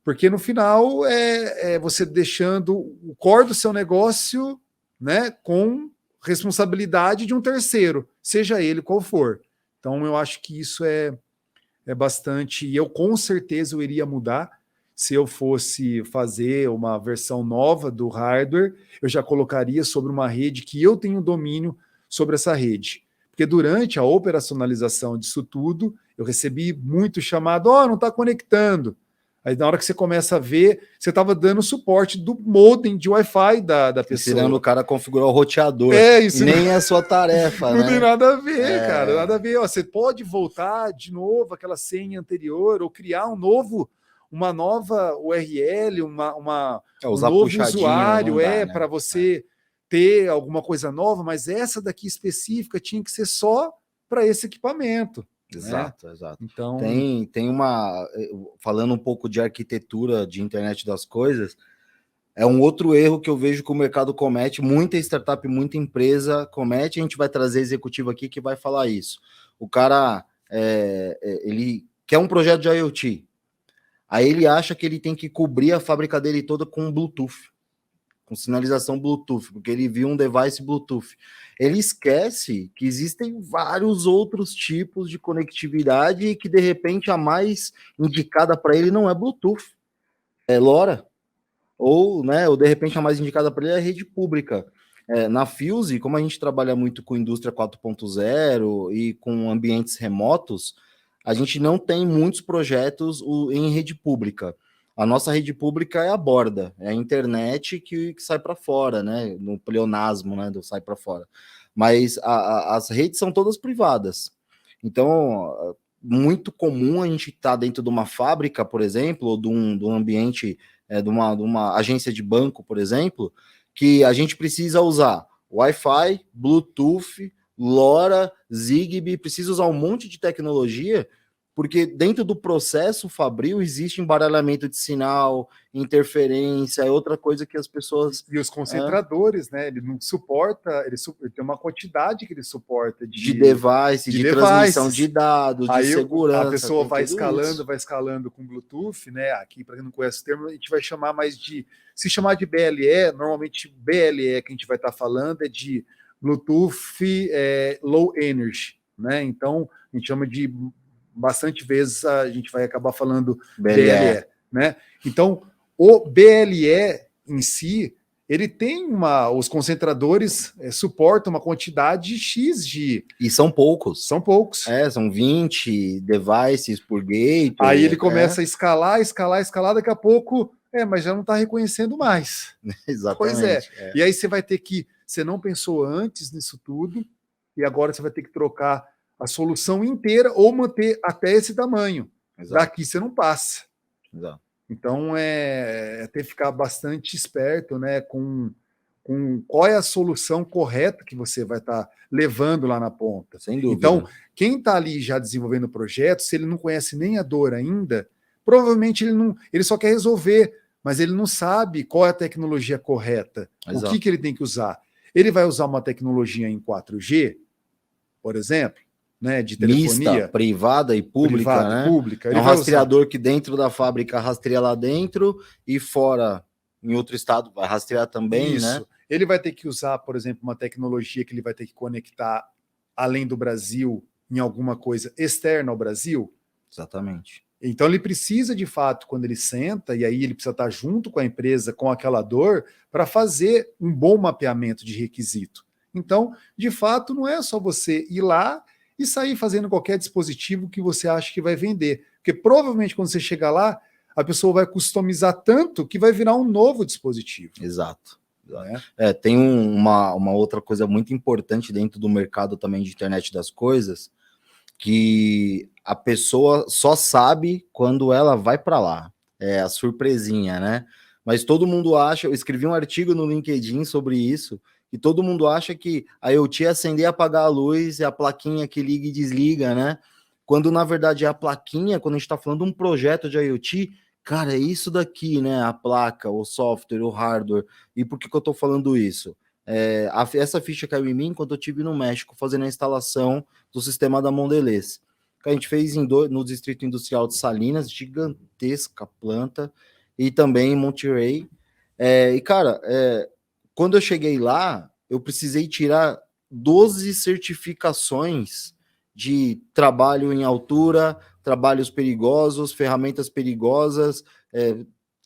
porque no final é você deixando o core do seu negócio, né, com responsabilidade de um terceiro, seja ele qual for. Então, eu acho que isso é bastante, e eu com certeza eu iria mudar. Se eu fosse fazer uma versão nova do hardware, eu já colocaria sobre uma rede que eu tenho domínio sobre essa rede. Porque durante a operacionalização disso tudo, eu recebi muito chamado, não está conectando. Aí na hora que você começa a ver, você estava dando suporte do modem de Wi-Fi da pessoa. Ensinando o cara a configurar o roteador. Isso nem é a sua tarefa, não né? tem nada a ver, cara, nada a ver. Você pode voltar de novo aquela senha anterior ou criar uma nova URL, um novo usuário, para você ter alguma coisa nova, mas essa daqui específica tinha que ser só para esse equipamento. Exato. Então, tem uma... Falando um pouco de arquitetura de internet das coisas, é um outro erro que eu vejo que o mercado comete, muita startup, muita empresa comete, a gente vai trazer executivo aqui que vai falar isso. O cara, ele quer um projeto de IoT, aí ele acha que ele tem que cobrir a fábrica dele toda com Bluetooth, com sinalização Bluetooth, porque ele viu um device Bluetooth. Ele esquece que existem vários outros tipos de conectividade e que, de repente, a mais indicada para ele não é Bluetooth, é LoRa. Ou, de repente, a mais indicada para ele é a rede pública. Na Fuse, como a gente trabalha muito com indústria 4.0 e com ambientes remotos, a gente não tem muitos projetos em rede pública. A nossa rede pública é a borda, é a internet que sai para fora, né? No pleonasmo, né? Do sai para fora. Mas as redes são todas privadas. Então, muito comum a gente estar dentro de uma fábrica, por exemplo, ou de um ambiente, de uma agência de banco, por exemplo, que a gente precisa usar Wi-Fi, Bluetooth, LoRa, Zigbee, precisa usar um monte de tecnologia, porque dentro do processo fabril existe embaralhamento de sinal, interferência, é outra coisa que as pessoas... E os concentradores, né? Ele não suporta, ele tem uma quantidade que ele suporta de device, de transmissão de dados, aí de segurança. A pessoa vai escalando com Bluetooth, né? Aqui, para quem não conhece o termo, a gente vai chamar mais de... Se chamar de BLE, normalmente BLE que a gente vai estar falando é de Bluetooth Low Energy, né? Então, a gente chama de... Bastante vezes a gente vai acabar falando BLE, né? Então, o BLE em si, ele tem os concentradores suportam uma quantidade X de... E são poucos. São poucos. São 20 devices por gate. Aí ele começa a escalar, daqui a pouco, mas já não está reconhecendo mais. Exatamente. Pois é. E aí você vai ter que... Você não pensou antes nisso tudo, e agora você vai ter que trocar a solução inteira ou manter até esse tamanho. Exato. Daqui você não passa. Exato. Então, ter que ficar bastante esperto, né, com qual é a solução correta que você vai estar levando lá na ponta. Sem dúvida. Então, quem está ali já desenvolvendo o projeto, se ele não conhece nem a dor ainda, provavelmente ele só quer resolver, mas ele não sabe qual é a tecnologia correta, Exato. O que ele tem que usar. Ele vai usar uma tecnologia em 4G, por exemplo, né, de telefonia. Mista, privada e pública, né? Pública. É um rastreador que dentro da fábrica rastreia lá dentro e fora, em outro estado, vai rastrear também, Isso. Né? Ele vai ter que usar, por exemplo, uma tecnologia que ele vai ter que conectar além do Brasil em alguma coisa externa ao Brasil. Exatamente. Então ele precisa, de fato, quando ele senta, e aí ele precisa estar junto com a empresa, com aquela dor, para fazer um bom mapeamento de requisito. Então, de fato, não é só você ir lá e sair fazendo qualquer dispositivo que você acha que vai vender. Porque provavelmente quando você chegar lá, a pessoa vai customizar tanto que vai virar um novo dispositivo. Exato. Tem uma outra coisa muito importante dentro do mercado também de internet das coisas, que a pessoa só sabe quando ela vai para lá. É a surpresinha, né? Mas todo mundo acha, eu escrevi um artigo no LinkedIn sobre isso, e todo mundo acha que a IoT é acender e apagar a luz, é a plaquinha que liga e desliga, né? Quando na verdade é a plaquinha, quando a gente está falando de um projeto de IoT, cara, é isso daqui, né? A placa, o software, o hardware. E por que eu estou falando isso? Essa ficha caiu em mim quando eu estive no México fazendo a instalação do sistema da Mondelez. Que a gente fez no Distrito Industrial de Salinas, gigantesca planta, e também em Monterrey. Cara, quando eu cheguei lá, eu precisei tirar 12 certificações de trabalho em altura, trabalhos perigosos, ferramentas perigosas,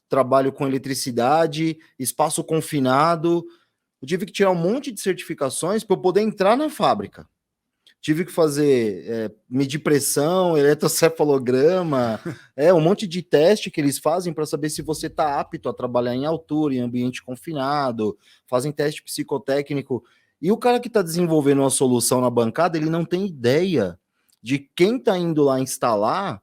trabalho com eletricidade, espaço confinado. Eu tive que tirar um monte de certificações para eu poder entrar na fábrica. Tive que fazer medir pressão, eletrocefalograma, um monte de teste que eles fazem para saber se você está apto a trabalhar em altura, em ambiente confinado, fazem teste psicotécnico. E o cara que está desenvolvendo uma solução na bancada, ele não tem ideia de quem está indo lá instalar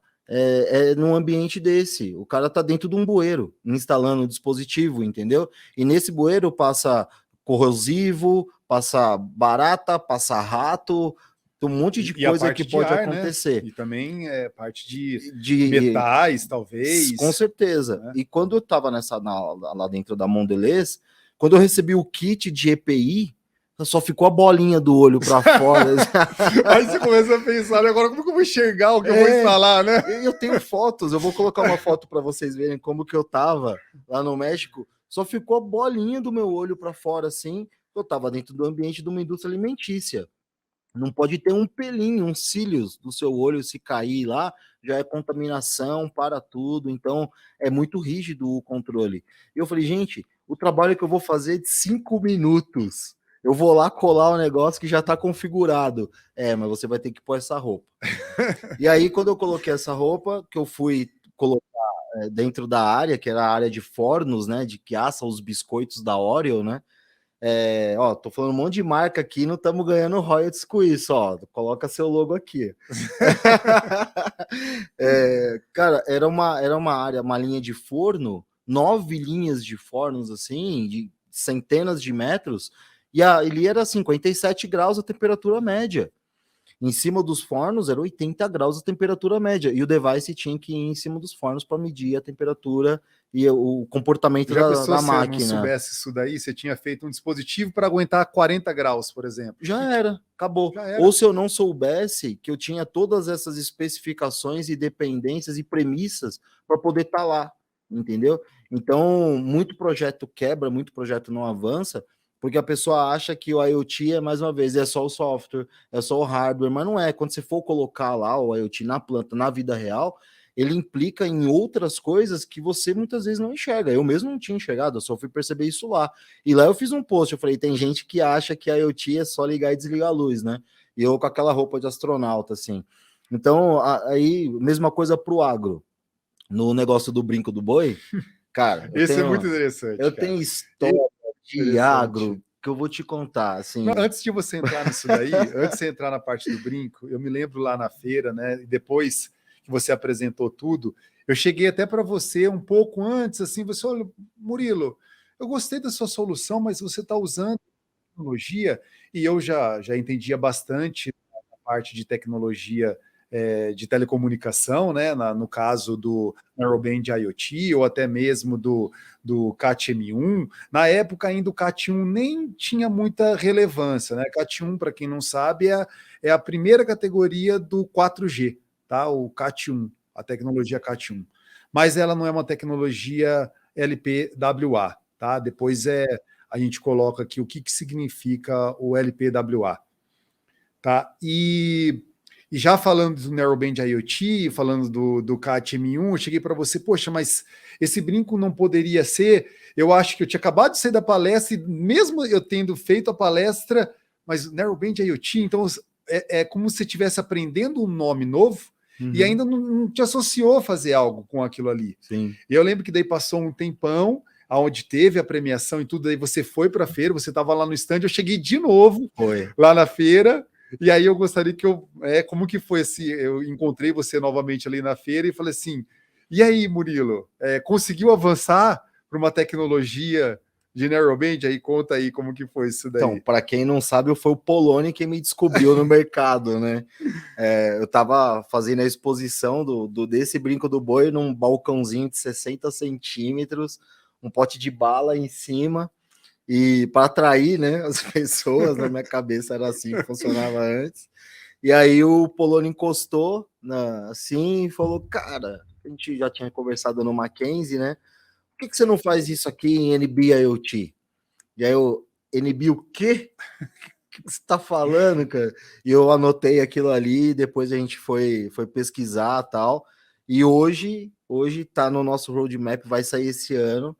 num ambiente desse. O cara está dentro de um bueiro, instalando o dispositivo, entendeu? E nesse bueiro passa corrosivo, passa barata, passa rato, tem um monte de coisa que pode acontecer. Né? E também parte de metais, talvez. Com certeza. Né? E quando eu estava lá dentro da Mondelez, quando eu recebi o kit de EPI, só ficou a bolinha do olho para fora. Aí você começa a pensar, agora como que eu vou enxergar o que eu vou instalar, né? Eu tenho fotos, eu vou colocar uma foto para vocês verem como que eu tava lá no México. Só ficou a bolinha do meu olho para fora, assim. Eu estava dentro do ambiente de uma indústria alimentícia. Não pode ter um pelinho, um cílios do seu olho, se cair lá, já é contaminação para tudo. Então, é muito rígido o controle. E eu falei, gente, o trabalho que eu vou fazer é de 5 minutos. Eu vou lá colar o negócio que já está configurado. Mas você vai ter que pôr essa roupa. E aí, quando eu coloquei essa roupa, que eu fui colocar dentro da área, que era a área de fornos, né, de que assa os biscoitos da Oreo, né, tô falando um monte de marca aqui, não estamos ganhando royalties com isso, coloca seu logo aqui. Cara, era uma área, uma linha de forno, 9 linhas de fornos, assim, de centenas de metros, e ele era 57 graus a temperatura média. Em cima dos fornos era 80 graus a temperatura média, e o device tinha que ir em cima dos fornos para medir a temperatura e o comportamento da máquina. Se não soubesse isso daí, você tinha feito um dispositivo para aguentar 40 graus, por exemplo. Já era, acabou. Já era. Ou se eu não soubesse que eu tinha todas essas especificações e dependências e premissas para poder estar lá, entendeu? Então, muito projeto quebra, muito projeto não avança, porque a pessoa acha que o IoT mais uma vez, é só o software, é só o hardware, mas não é. Quando você for colocar lá o IoT na planta, na vida real, ele implica em outras coisas que você muitas vezes não enxerga. Eu mesmo não tinha enxergado, eu só fui perceber isso lá. E lá eu fiz um post, eu falei, tem gente que acha que a IoT é só ligar e desligar a luz, né? E eu com aquela roupa de astronauta, assim. Então, aí, mesma coisa pro agro. No negócio do brinco do boi, cara... Esse é muito interessante. Eu tenho história de agro que eu vou te contar, assim. Não, antes de você entrar nisso daí, antes de você entrar na parte do brinco, eu me lembro lá na feira, né? E depois que você apresentou tudo, eu cheguei até para você um pouco antes, assim, você, olha, Murilo, eu gostei da sua solução, mas você está usando tecnologia, e eu já entendia bastante a parte de tecnologia de telecomunicação, né? No caso do Narrowband IoT, ou até mesmo do CAT-M1. Na época ainda o CAT-1 nem tinha muita relevância, né? CAT-1, para quem não sabe, é a primeira categoria do 4G, tá? O CAT-1, a tecnologia CAT-1. Mas ela não é uma tecnologia LPWA, tá? Depois a gente coloca aqui o que significa o LPWA, tá? E já falando do Narrowband IoT, falando do CAT-M1, eu cheguei para você, poxa, mas esse brinco não poderia ser... Eu acho que eu tinha acabado de sair da palestra, e mesmo eu tendo feito a palestra, mas Narrowband IoT, então é como se você estivesse aprendendo um nome novo, e ainda não te associou a fazer algo com aquilo ali. Sim. E eu lembro que daí passou um tempão, onde teve a premiação e tudo, aí você foi para a feira, você estava lá no stand, eu cheguei de novo lá na feira, E aí eu gostaria que como que foi eu encontrei você novamente ali na feira e falei assim, e aí, Murilo, conseguiu avançar para uma tecnologia de narrowband? Aí conta aí como que foi isso daí. Então, para quem não sabe, foi o Poloni quem me descobriu no mercado, né? Eu estava fazendo a exposição desse brinco do boi num balcãozinho de 60 centímetros, um pote de bala em cima, e para atrair, né, as pessoas, na minha cabeça era assim que funcionava antes. E aí o Poloni encostou assim e falou, cara, a gente já tinha conversado no Mackenzie, né? Por que você não faz isso aqui em NB-IoT? E aí eu, NB o quê? O que você tá falando, cara? E eu anotei aquilo ali, depois a gente foi pesquisar e tal. E hoje tá no nosso roadmap, vai sair esse ano,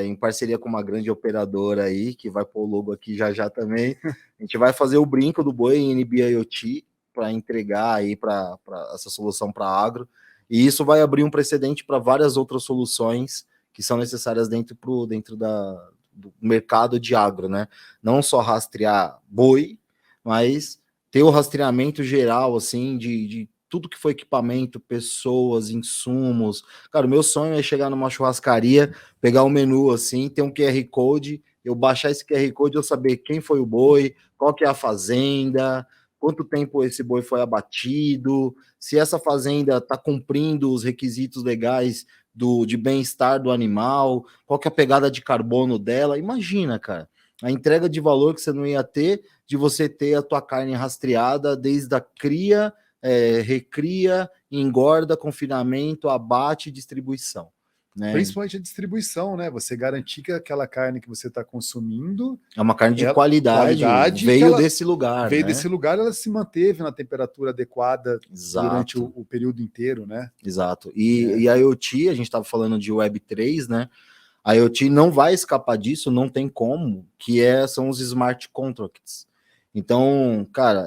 em parceria com uma grande operadora aí, que vai pôr o logo aqui já também. A gente vai fazer o brinco do boi em NB-IoT para entregar aí para essa solução para agro. E isso vai abrir um precedente para várias outras soluções que são necessárias dentro do mercado de agro, né? Não só rastrear boi, mas ter o rastreamento geral, assim, de tudo que foi equipamento, pessoas, insumos. Cara, o meu sonho é chegar numa churrascaria, pegar o menu, assim, ter um QR Code, eu baixar esse QR Code, eu saber quem foi o boi, qual que é a fazenda, quanto tempo esse boi foi abatido, se essa fazenda está cumprindo os requisitos legais de bem-estar do animal, qual que é a pegada de carbono dela. Imagina, cara, a entrega de valor que você não ia ter de você ter a tua carne rastreada desde a cria, recria, engorda, confinamento, abate e distribuição. Né? Principalmente a distribuição, né? Você garantir que aquela carne que você está consumindo é uma carne de qualidade veio desse lugar. Veio desse lugar, ela se manteve na temperatura adequada. Exato. Durante o período inteiro, né? Exato. E a IoT, a gente estava falando de Web3, né? A IoT não vai escapar disso, não tem como, são os smart contracts. Então, cara,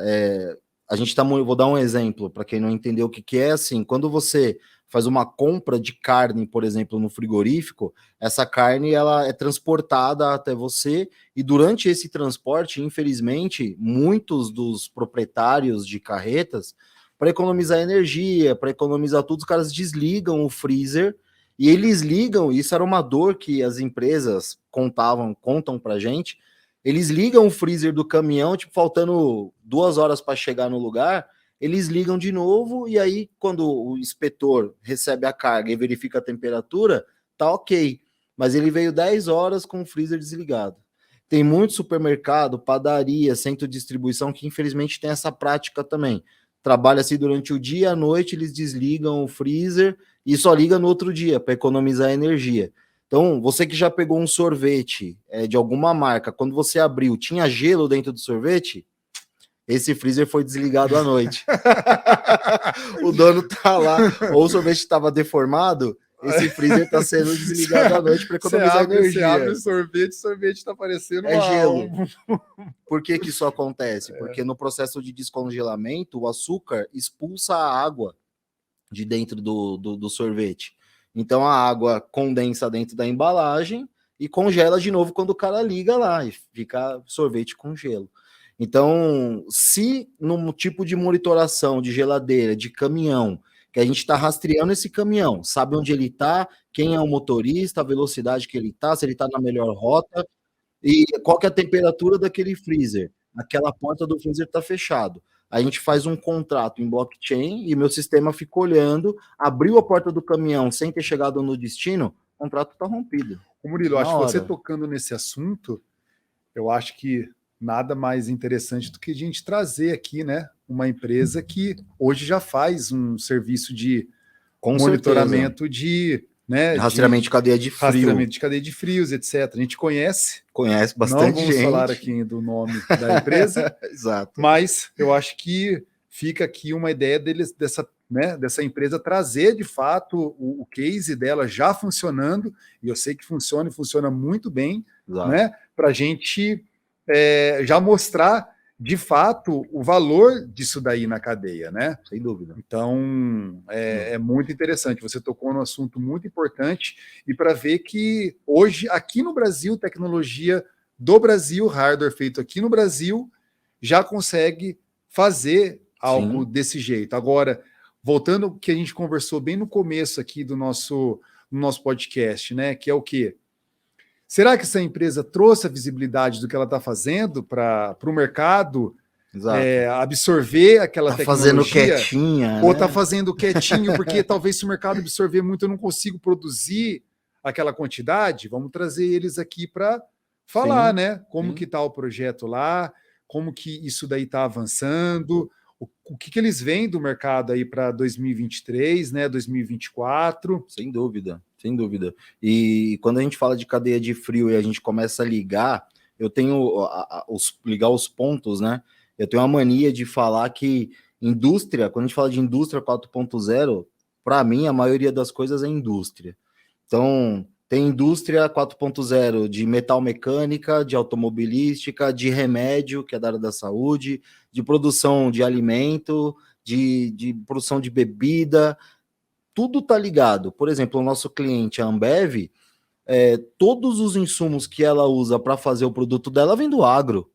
a gente vou dar um exemplo para quem não entendeu o que é, assim, quando você faz uma compra de carne, por exemplo, no frigorífico, essa carne ela é transportada até você e durante esse transporte, infelizmente, muitos dos proprietários de carretas, para economizar energia, para economizar tudo, os caras desligam o freezer e eles ligam, isso era uma dor que as empresas contam pra gente, eles ligam o freezer do caminhão, tipo, faltando 2 horas para chegar no lugar, eles ligam de novo, e aí, quando o inspetor recebe a carga e verifica a temperatura, tá ok. Mas ele veio 10 horas com o freezer desligado. Tem muito supermercado, padaria, centro de distribuição que infelizmente tem essa prática também. Trabalha-se durante o dia, à noite eles desligam o freezer e só liga no outro dia para economizar energia. Então, você que já pegou um sorvete de alguma marca, quando você abriu, tinha gelo dentro do sorvete? Esse freezer foi desligado à noite. O dono tá lá, ou o sorvete estava deformado, esse freezer está sendo desligado à noite para economizar energia. Você abre o sorvete está parecendo gelo. Por que isso acontece? Porque no processo de descongelamento, o açúcar expulsa a água de dentro do sorvete. Então a água condensa dentro da embalagem e congela de novo quando o cara liga lá e fica sorvete com gelo. Então, se no tipo de monitoração de geladeira, de caminhão, que a gente está rastreando esse caminhão, sabe onde ele está, quem é o motorista, a velocidade que ele está, se ele está na melhor rota, e qual que é a temperatura daquele freezer. Aquela porta do freezer está fechado. A gente faz um contrato em blockchain e meu sistema fica olhando, abriu a porta do caminhão sem ter chegado no destino, o contrato está rompido. Murilo, acho que você tocando nesse assunto, eu acho que nada mais interessante do que a gente trazer aqui, né, uma empresa que hoje já faz um serviço de monitoramento de rastreamento de cadeia de frio. Rastreamento de cadeia de frios, etc. A gente conhece bastante gente. Não vamos falar aqui do nome da empresa. Exato. Mas eu acho que fica aqui uma ideia dessa empresa trazer, de fato, o case dela já funcionando, e eu sei que funciona e funciona muito bem, né, para a gente já mostrar, de fato, o valor disso daí na cadeia, né? Sem dúvida. Então, é muito interessante. Você tocou num assunto muito importante e para ver que hoje, aqui no Brasil, tecnologia do Brasil, hardware feito aqui no Brasil, já consegue fazer algo Sim. desse jeito. Agora, voltando ao que a gente conversou bem no começo aqui do nosso podcast, né? Que é o quê? Será que essa empresa trouxe a visibilidade do que ela está fazendo para o mercado Exato. absorver aquela Tá fazendo tecnologia? quietinha, Ou está né? fazendo quietinho, porque talvez se o mercado absorver muito, eu não consigo produzir aquela quantidade? Vamos trazer eles aqui para falar, Sim, né? Como sim. que está o projeto lá, como que isso daí está avançando, o que eles veem do mercado aí para 2023, né? 2024. Sem dúvida, sem dúvida. E quando a gente fala de cadeia de frio e a gente começa a ligar, eu tenho ligar os pontos, né? Eu tenho a mania de falar que indústria, quando a gente fala de indústria 4.0, para mim a maioria das coisas é indústria. Então, tem indústria 4.0 de metal mecânica, de automobilística, de remédio, que é da área da saúde, de produção de alimento, de produção de bebida, tudo tá ligado. Por exemplo, o nosso cliente, a Ambev, todos os insumos que ela usa para fazer o produto dela vem do agro.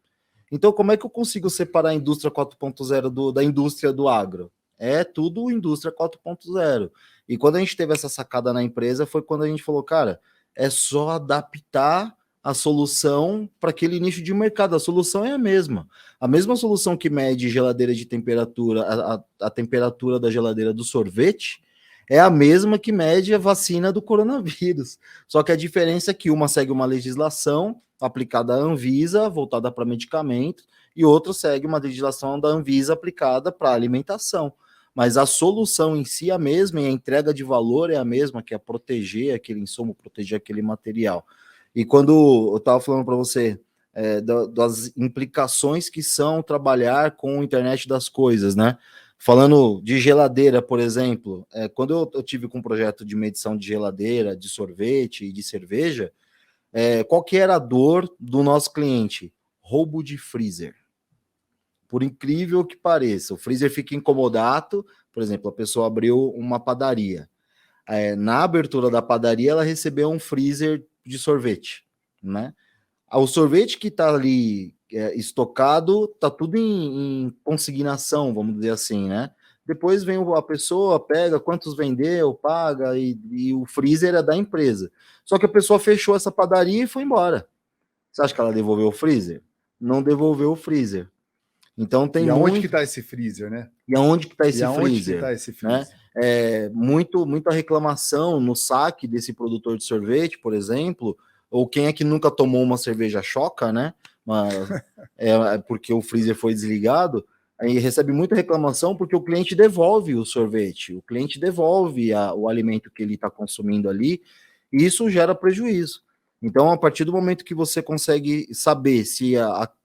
Então, como é que eu consigo separar a indústria 4.0 da indústria do agro? É tudo indústria 4.0. E quando a gente teve essa sacada na empresa, foi quando a gente falou, cara, é só adaptar a solução para aquele nicho de mercado. A solução é a mesma. A mesma solução que mede geladeira de temperatura, a temperatura da geladeira do sorvete, é a mesma que mede a vacina do coronavírus. Só que a diferença é que uma segue uma legislação aplicada à Anvisa, voltada para medicamentos, e outra segue uma legislação da Anvisa aplicada para alimentação. Mas a solução em si é a mesma, e a entrega de valor é a mesma, que é proteger aquele insumo, proteger aquele material. E quando eu estava falando para você das implicações que são trabalhar com a internet das coisas, né? Falando de geladeira, por exemplo, quando eu tive com um projeto de medição de geladeira, de sorvete e de cerveja, qual que era a dor do nosso cliente? Roubo de freezer. Por incrível que pareça, o freezer fica incomodado. Por exemplo, a pessoa abriu uma padaria. Na abertura da padaria, ela recebeu um freezer de sorvete, né? O sorvete que está ali estocado, está tudo em consignação, vamos dizer assim, né? Depois vem a pessoa, pega quantos vendeu, paga, e o freezer é da empresa. Só que a pessoa fechou essa padaria e foi embora. Você acha que ela devolveu o freezer? Não devolveu o freezer. Então tem E aonde que muito. está esse freezer, né? E aonde que está E esse aonde que freezer? está esse Né? freezer? Muita reclamação no saque desse produtor de sorvete, por exemplo, ou quem é que nunca tomou uma cerveja choca, né? Porque o freezer foi desligado, aí recebe muita reclamação porque o cliente devolve o sorvete, o cliente devolve o alimento que ele está consumindo ali, e isso gera prejuízo. Então, a partir do momento que você consegue saber se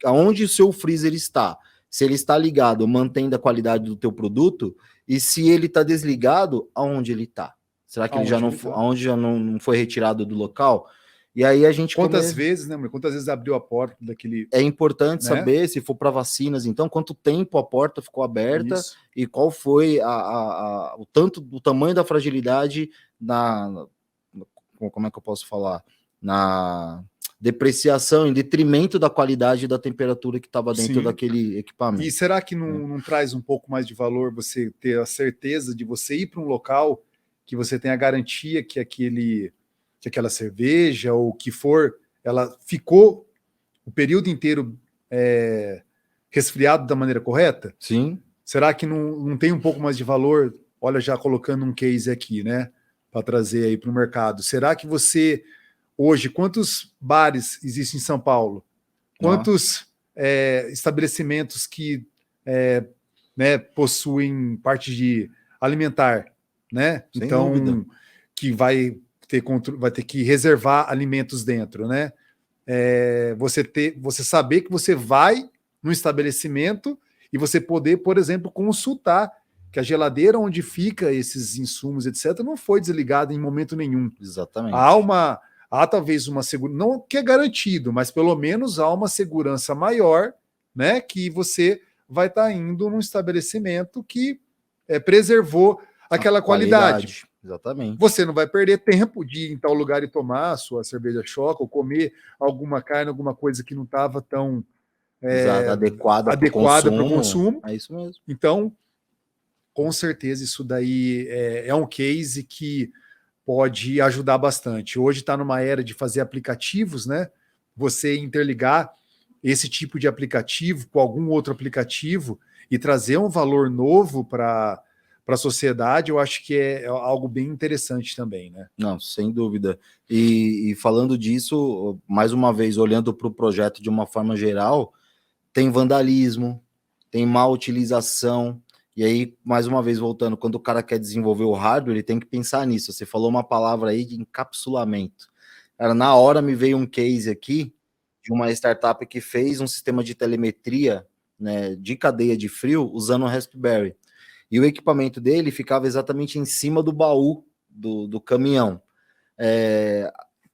aonde o seu freezer está, se ele está ligado, mantendo a qualidade do teu produto, e se ele está desligado, aonde ele está? Será que ele já Aonde não, ele tá? aonde já não foi retirado do local? E aí a gente Quantas vezes, né, quantas vezes abriu a porta daquele, é importante né? saber, se for para vacinas, então, quanto tempo a porta ficou aberta Isso. e qual foi o tamanho da fragilidade como é que eu posso falar? Na depreciação, em detrimento da qualidade da temperatura que estava dentro Sim. daquele E equipamento. será que não traz um pouco mais de valor você ter a certeza de você ir para um local que você tem a garantia que aquela cerveja ou o que for, ela ficou o período inteiro resfriado da maneira correta? Sim. Será que não tem um pouco mais de valor? Olha, já colocando um case aqui, né? Para trazer aí para o mercado. Será que você, hoje, quantos bares existem em São Paulo? Quantos estabelecimentos que né, possuem parte de alimentar, né? Sem dúvida. Então, que vai ter que reservar alimentos dentro, né? Você saber que você vai no estabelecimento e você poder, por exemplo, consultar que a geladeira onde fica esses insumos, etc., não foi desligada em momento nenhum. Exatamente. Há talvez uma segurança, não que é garantido, mas pelo menos há uma segurança maior, né? Que você vai estar indo num estabelecimento que preservou aquela qualidade. Exatamente. Você não vai perder tempo de ir em tal lugar e tomar a sua cerveja choca ou comer alguma carne, alguma coisa que não estava tão Exato, adequada para o adequada para o consumo. consumo. É isso mesmo. Então, com certeza, isso daí é um case que pode ajudar bastante. Hoje está numa era de fazer aplicativos, né? Você interligar esse tipo de aplicativo com algum outro aplicativo e trazer um valor novo para a sociedade, eu acho que é algo bem interessante também, né? Não, sem dúvida. E falando disso, mais uma vez, olhando para o projeto de uma forma geral, tem vandalismo, tem má utilização. E aí, mais uma vez, voltando, quando o cara quer desenvolver o hardware, ele tem que pensar nisso. Você falou uma palavra aí de encapsulamento. Cara, na hora me veio um case aqui de uma startup que fez um sistema de telemetria, né, de cadeia de frio usando o Raspberry. E o equipamento dele ficava exatamente em cima do baú do caminhão.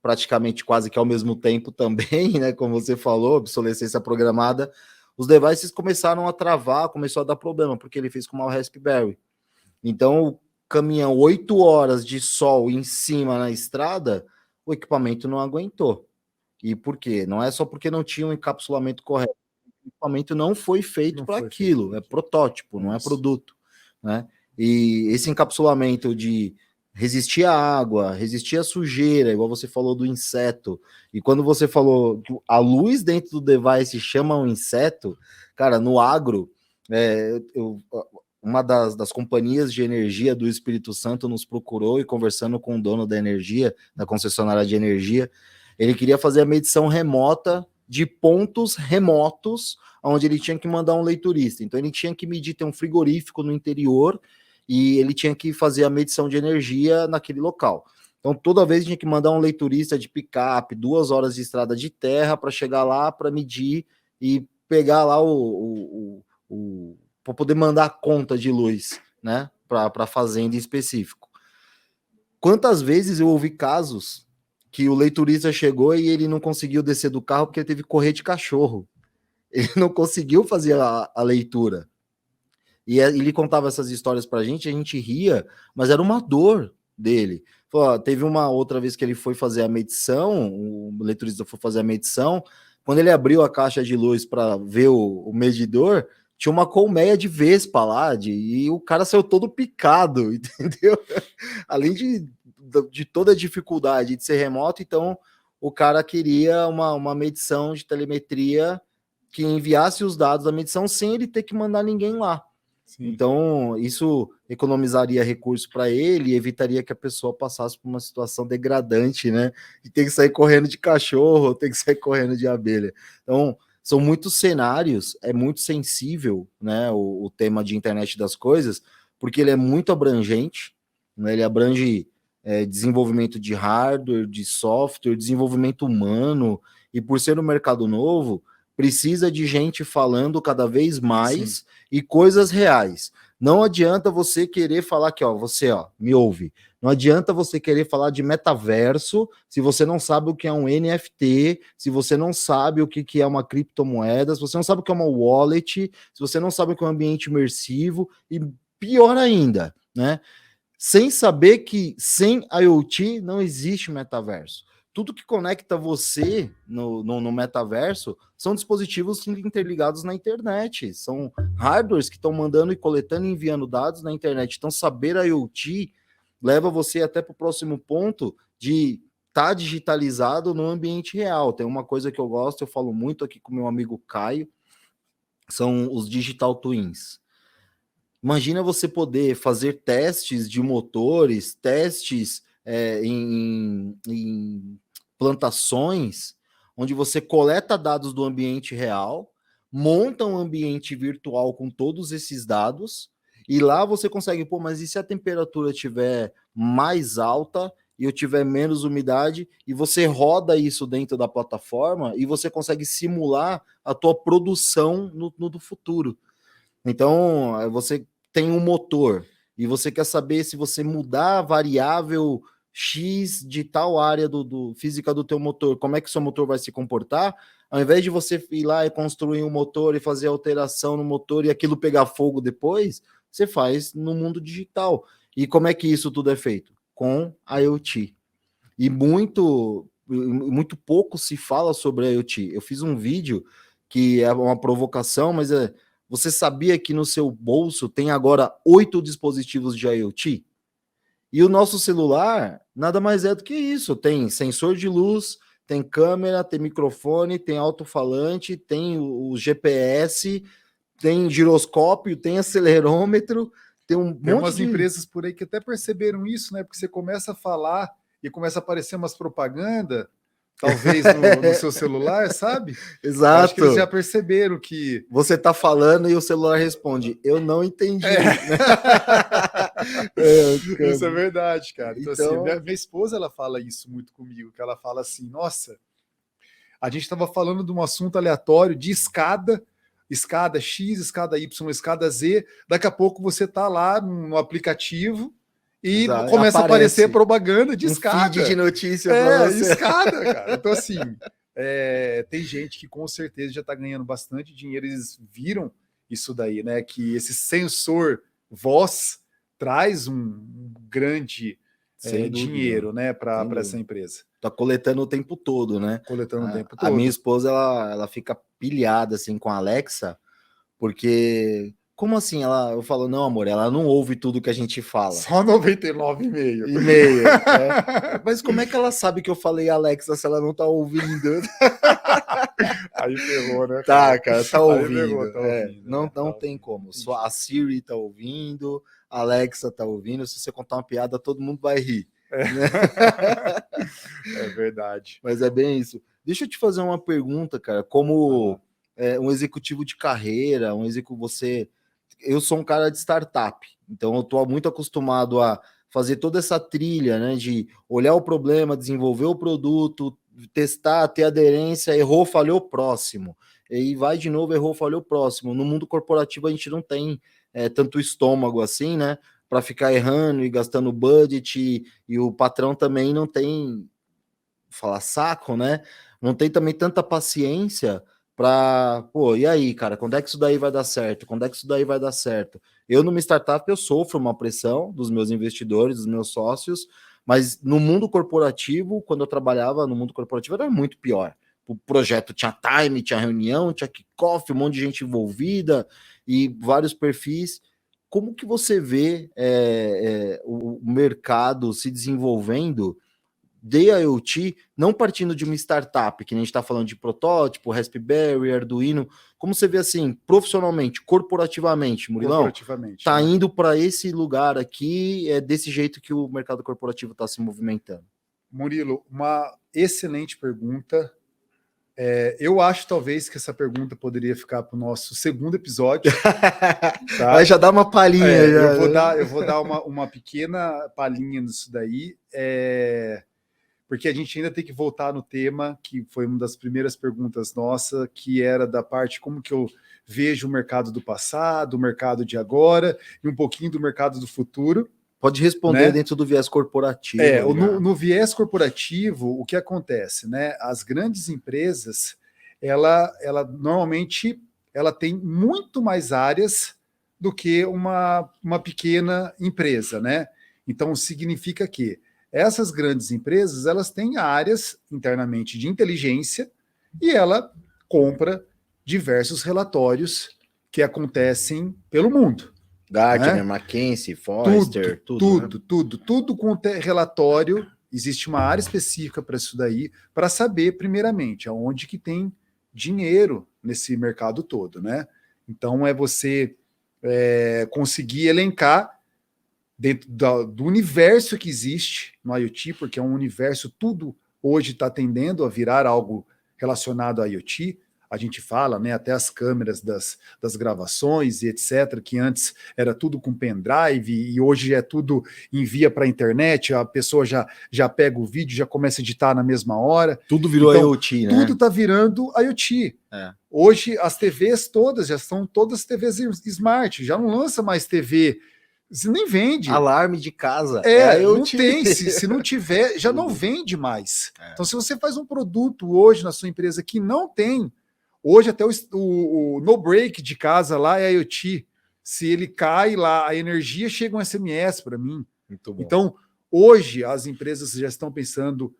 Praticamente quase que ao mesmo tempo também, né? Como você falou, obsolescência programada, os devices começaram a travar, começou a dar problema, porque ele fez com uma Raspberry. Então, o caminhão, 8 horas de sol em cima na estrada, o equipamento não aguentou. E por quê? Não é só porque não tinha um encapsulamento correto. O equipamento não foi feito para aquilo, é protótipo, não é produto, né? E esse encapsulamento de resistir à água, resistir à sujeira, igual você falou do inseto, e quando você falou que a luz dentro do device chama um inseto, cara, no agro, uma das companhias de energia do Espírito Santo nos procurou e conversando com o dono da energia, da concessionária de energia, ele queria fazer a medição remota de pontos remotos, onde ele tinha que mandar um leiturista. Então ele tinha que medir, tem um frigorífico no interior, e ele tinha que fazer a medição de energia naquele local. Então toda vez tinha que mandar um leiturista de picape, 2 horas de estrada de terra para chegar lá para medir e pegar lá para poder mandar a conta de luz, né, para a fazenda em específico. Quantas vezes eu ouvi casos que o leiturista chegou e ele não conseguiu descer do carro porque ele teve que correr de cachorro. Ele não conseguiu fazer a leitura. E ele contava essas histórias pra gente, a gente ria, mas era uma dor dele. Pô, teve uma outra vez que ele foi fazer a medição, o leiturista foi fazer a medição, quando ele abriu a caixa de luz para ver o medidor, tinha uma colmeia de vespa lá, e o cara saiu todo picado, entendeu? Além de toda a dificuldade de ser remoto, então o cara queria uma medição de telemetria que enviasse os dados da medição sem ele ter que mandar ninguém lá. Sim. Então, isso economizaria recurso para ele e evitaria que a pessoa passasse por uma situação degradante, né? De ter que sair correndo de cachorro, ter que sair correndo de abelha. Então, são muitos cenários, é muito sensível, né? O tema de internet das coisas, porque ele é muito abrangente, né? Ele abrange desenvolvimento de hardware, de software, desenvolvimento humano, e por ser um mercado novo, precisa de gente falando cada vez mais. Sim. E coisas reais. Não adianta você querer falar que, você, me ouve. Não adianta você querer falar de metaverso se você não sabe o que é um NFT, se você não sabe o que é uma criptomoeda, se você não sabe o que é uma wallet, se você não sabe o que é um ambiente imersivo, e pior ainda, né? Sem saber que sem IoT não existe metaverso. Tudo que conecta você no metaverso são dispositivos interligados na internet, são hardwares que estão mandando e coletando e enviando dados na internet. Então, saber IoT leva você até para o próximo ponto de estar digitalizado no ambiente real. Tem uma coisa que eu gosto, eu falo muito aqui com meu amigo Caio, são os digital twins. Imagina você poder fazer testes de motores, testes em plantações, onde você coleta dados do ambiente real, monta um ambiente virtual com todos esses dados, e lá você consegue, mas e se a temperatura estiver mais alta e eu tiver menos umidade, e você roda isso dentro da plataforma e você consegue simular a tua produção no futuro. Então, você tem um motor e você quer saber se você mudar a variável X de tal área física do teu motor, como é que seu motor vai se comportar? Ao invés de você ir lá e construir um motor e fazer alteração no motor e aquilo pegar fogo depois, você faz no mundo digital. E como é que isso tudo é feito? Com IoT. E muito pouco se fala sobre IoT. Eu fiz um vídeo que é uma provocação, mas você sabia que no seu bolso tem agora 8 dispositivos de IoT? E o nosso celular nada mais é do que isso. Tem sensor de luz, tem câmera, tem microfone, tem alto-falante, tem o GPS, tem giroscópio, tem acelerômetro, tem Tem umas empresas por aí que até perceberam isso, né? Porque você começa a falar e começa a aparecer umas propagandas, talvez no seu celular, sabe? Exato. Eu acho que eles já perceberam que... Você tá falando e o celular responde, eu não entendi. Isso é verdade, cara. Então, assim, minha esposa, ela fala isso muito comigo, que ela fala assim, nossa, a gente estava falando de um assunto aleatório, de escada X, escada Y, escada Z, daqui a pouco você tá lá no aplicativo e começa a aparecer propaganda de escada. Feed de notícia para você. Escada, cara. Então, assim, tem gente que com certeza já está ganhando bastante dinheiro, eles viram isso daí, né? Que esse sensor voz traz um grande dinheiro, né, para essa empresa. Tá coletando o tempo todo, né? Coletando o tempo todo. A minha esposa, ela fica pilhada, assim, com a Alexa, porque... Como assim? Eu falo, não, amor, ela não ouve tudo que a gente fala. Só 99,5. Mas como é que ela sabe que eu falei Alexa se ela não tá ouvindo? Aí ferrou, né? Tá, cara, tá ouvindo. Não tem como. Só a Siri tá ouvindo, a Alexa tá ouvindo. Se você contar uma piada, todo mundo vai rir. É verdade. Mas é bem isso. Deixa eu te fazer uma pergunta, cara. Como um executivo de carreira, eu sou um cara de startup, então eu estou muito acostumado a fazer toda essa trilha, né, de olhar o problema, desenvolver o produto, testar, ter aderência, errou, falhou, próximo. E vai de novo, errou, falhou, próximo. No mundo corporativo a gente não tem tanto estômago assim, né, para ficar errando e gastando budget, e o patrão também não tem, falar saco, né, não tem também tanta paciência para, e aí, cara, quando é que isso daí vai dar certo? Quando é que isso daí vai dar certo? Eu, numa startup, eu sofro uma pressão dos meus investidores, dos meus sócios, mas no mundo corporativo, quando eu trabalhava no mundo corporativo, era muito pior. O projeto tinha time, tinha reunião, tinha kickoff, um monte de gente envolvida e vários perfis. Como que você vê o mercado se desenvolvendo de IoT, não partindo de uma startup, que a gente está falando de protótipo, Raspberry, Arduino, como você vê assim, profissionalmente, corporativamente, Murilão? Tá indo para esse lugar aqui, é desse jeito que o mercado corporativo está se movimentando? Murilo, uma excelente pergunta. Eu acho, talvez, que essa pergunta poderia ficar para o nosso segundo episódio. Tá? Aí já dá uma palhinha. Eu vou dar uma pequena palhinha nisso daí. Porque a gente ainda tem que voltar no tema, que foi uma das primeiras perguntas nossa, que era da parte como que eu vejo o mercado do passado, o mercado de agora, e um pouquinho do mercado do futuro. Pode responder, né? Dentro do viés corporativo. No viés corporativo, o que acontece, né? As grandes empresas, ela normalmente ela tem muito mais áreas do que uma pequena empresa, né? Então, significa que essas grandes empresas, elas têm áreas internamente de inteligência e ela compra diversos relatórios que acontecem pelo mundo. Gartner, né? McKinsey, Forrester, tudo com relatório. Existe uma área específica para isso daí, para saber, primeiramente, aonde que tem dinheiro nesse mercado todo, né? Então, é você conseguir elencar dentro do universo que existe no IoT, porque é um universo, tudo hoje está tendendo a virar algo relacionado a IoT. A gente fala, né, até as câmeras das gravações e etc., que antes era tudo com pendrive e hoje é tudo envia para a internet, a pessoa já pega o vídeo, já começa a editar na mesma hora. Tudo virou então, IoT, né? Tudo está virando IoT. Hoje as TVs todas já são todas TVs smart, já não lança mais TV. Você nem vende. Alarme de casa. Não tem. Se não tiver, já não vende mais. Então, se você faz um produto hoje na sua empresa que não tem, hoje até o no break de casa lá é IoT. Se ele cai lá, a energia chega um SMS para mim. Muito bom. Então, hoje as empresas já estão pensando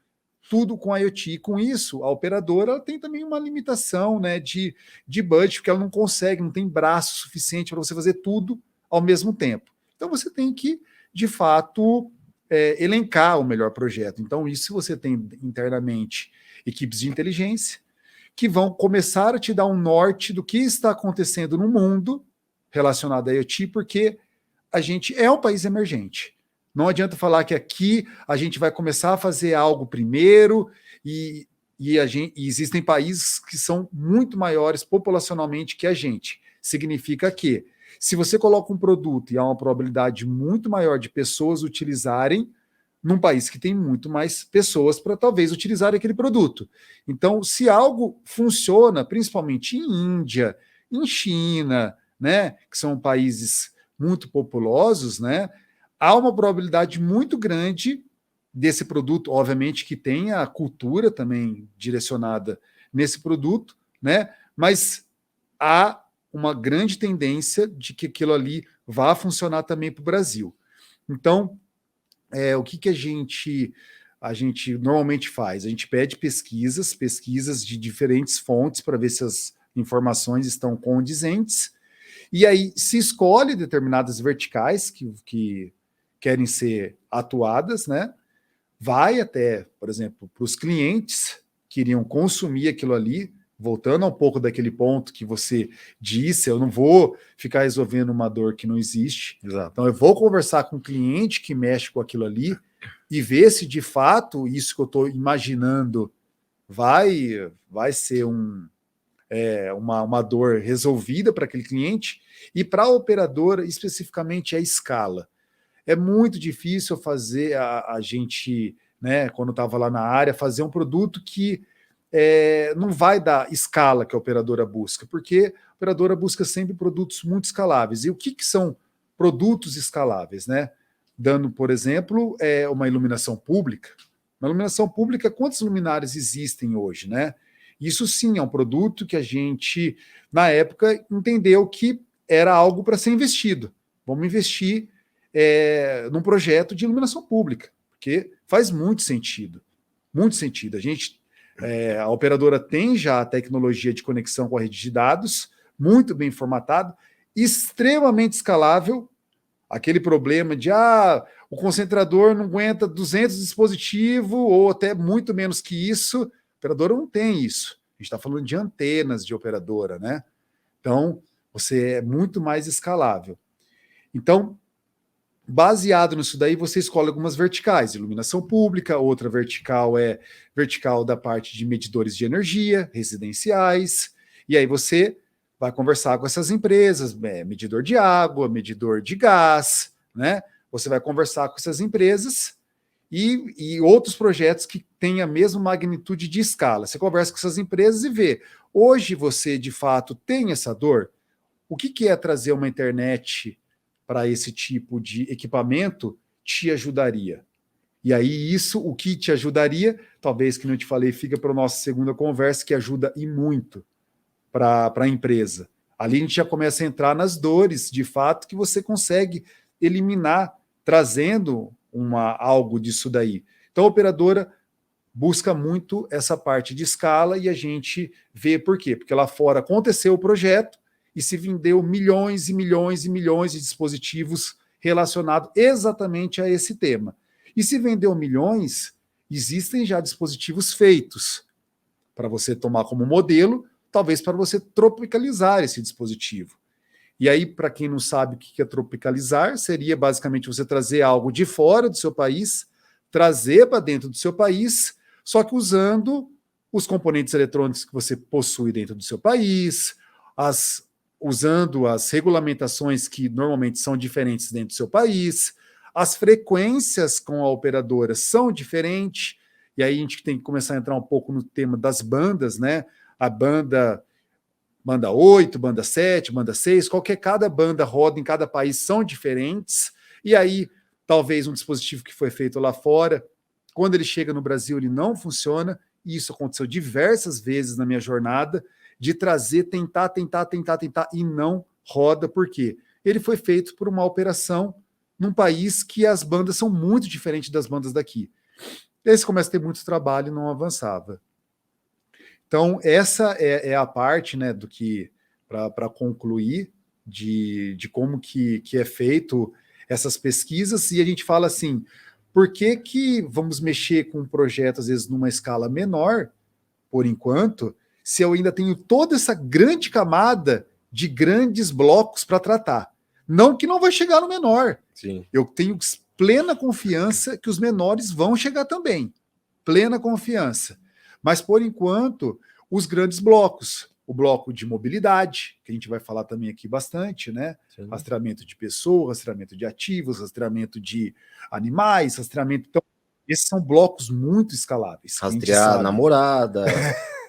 tudo com IoT. E com isso, a operadora ela tem também uma limitação, né, de budget, porque ela não consegue, não tem braço suficiente para você fazer tudo ao mesmo tempo. Então você tem que, de fato, elencar o melhor projeto. Então, isso você tem internamente equipes de inteligência que vão começar a te dar um norte do que está acontecendo no mundo relacionado a IoT, porque a gente é um país emergente. Não adianta falar que aqui a gente vai começar a fazer algo primeiro e existem países que são muito maiores populacionalmente que a gente. Significa que, se você coloca um produto e há uma probabilidade muito maior de pessoas utilizarem, num país que tem muito mais pessoas para talvez utilizar aquele produto. Então, se algo funciona, principalmente em Índia, em China, né, que são países muito populosos, né, há uma probabilidade muito grande desse produto, obviamente que tem a cultura também direcionada nesse produto, né, mas há uma grande tendência de que aquilo ali vá funcionar também para o Brasil. Então, o que a gente normalmente faz? A gente pede pesquisas de diferentes fontes para ver se as informações estão condizentes, e aí se escolhe determinadas verticais que querem ser atuadas, né? Vai até, por exemplo, para os clientes que iriam consumir aquilo ali, voltando um pouco daquele ponto que você disse, eu não vou ficar resolvendo uma dor que não existe. Exato. Então eu vou conversar com o cliente que mexe com aquilo ali e ver se de fato isso que eu estou imaginando vai ser uma dor resolvida para aquele cliente. E para a operadora, especificamente, a escala. É muito difícil fazer a gente, né, quando estava lá na área, fazer um produto que não vai dar escala que a operadora busca, porque a operadora busca sempre produtos muito escaláveis. E o que são produtos escaláveis, né? Dando, por exemplo, uma iluminação pública. Na iluminação pública, quantas luminárias existem hoje, né? Isso sim é um produto que a gente, na época, entendeu que era algo para ser investido. Vamos investir num projeto de iluminação pública, porque faz muito sentido. Muito sentido. A operadora tem já a tecnologia de conexão com a rede de dados, muito bem formatado, extremamente escalável. Aquele problema de o concentrador não aguenta 200 dispositivos ou até muito menos que isso. A operadora não tem isso. A gente está falando de antenas de operadora, né? Então, você é muito mais escalável. Então, baseado nisso daí, você escolhe algumas verticais, iluminação pública, outra vertical é vertical da parte de medidores de energia, residenciais, e aí você vai conversar com essas empresas, medidor de água, medidor de gás, né? Você vai conversar com essas empresas e outros projetos que têm a mesma magnitude de escala. Você conversa com essas empresas e vê, hoje você de fato tem essa dor? O que é trazer uma internet para esse tipo de equipamento te ajudaria? E aí o que te ajudaria, talvez que não te falei, fica para a nossa segunda conversa, que ajuda e muito para a empresa. Ali a gente já começa a entrar nas dores, de fato, que você consegue eliminar, trazendo algo disso daí. Então a operadora busca muito essa parte de escala e a gente vê por quê? Porque lá fora aconteceu o projeto, e se vendeu milhões e milhões e milhões de dispositivos relacionados exatamente a esse tema. E se vendeu milhões, existem já dispositivos feitos para você tomar como modelo, talvez para você tropicalizar esse dispositivo. E aí, para quem não sabe o que é tropicalizar, seria basicamente você trazer algo de fora do seu país, trazer para dentro do seu país, só que usando os componentes eletrônicos que você possui dentro do seu país, usando as regulamentações que normalmente são diferentes dentro do seu país, as frequências com a operadora são diferentes, e aí a gente tem que começar a entrar um pouco no tema das bandas, né? A banda 8, banda 7, banda 6, cada banda roda em cada país são diferentes, e aí talvez um dispositivo que foi feito lá fora, quando ele chega no Brasil ele não funciona, e isso aconteceu diversas vezes na minha jornada, de trazer, tentar, e não roda. Por quê? Ele foi feito por uma operação num país que as bandas são muito diferentes das bandas daqui. E aí você começa a ter muito trabalho e não avançava. Então, essa é a parte, né, do que, para concluir, de como que é feito essas pesquisas, e a gente fala assim, por que vamos mexer com um projeto, às vezes, numa escala menor, por enquanto, se eu ainda tenho toda essa grande camada de grandes blocos para tratar? Não que não vai chegar no menor. Sim. Eu tenho plena confiança que os menores vão chegar também. Plena confiança. Mas, por enquanto, os grandes blocos, o bloco de mobilidade, que a gente vai falar também aqui bastante, né? Sim. Rastreamento de pessoas, rastreamento de ativos, rastreamento de animais, rastreamento... Então, esses são blocos muito escaláveis. Rastrear a namorada,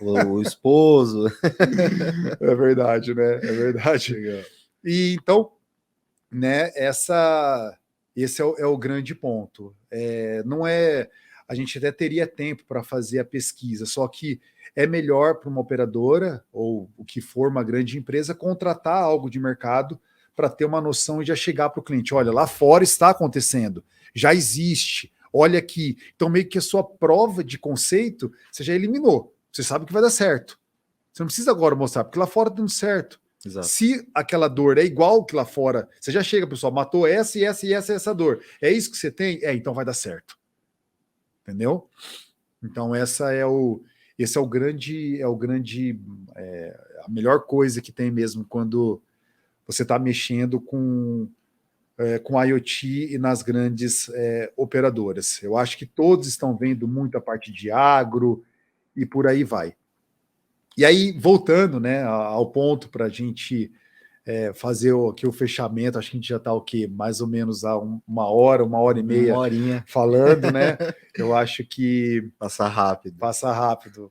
o esposo. É verdade, né? É verdade. Legal. E então, né, esse é o grande ponto. Não é... A gente até teria tempo para fazer a pesquisa, só que é melhor para uma operadora, ou o que for uma grande empresa, contratar algo de mercado para ter uma noção e já chegar para o cliente. Olha, lá fora está acontecendo, já existe, olha aqui. Então, meio que a sua prova de conceito, você já eliminou. Você sabe que vai dar certo. Você não precisa agora mostrar, porque lá fora está dando certo. Exato. Se aquela dor é igual que lá fora, você já chega, pessoal, matou essa e essa e essa dor. É isso que você tem? Então vai dar certo. Entendeu? Então esse é o grande, a melhor coisa que tem mesmo quando você está mexendo com IoT e nas grandes operadoras. Eu acho que todos estão vendo muito a parte de agro e por aí vai. E aí, voltando, né, ao ponto para a gente fazer aqui o fechamento, acho que a gente já está o quê? Mais ou menos há uma hora e meia falando, né? Eu acho que... Passa rápido. Passa rápido.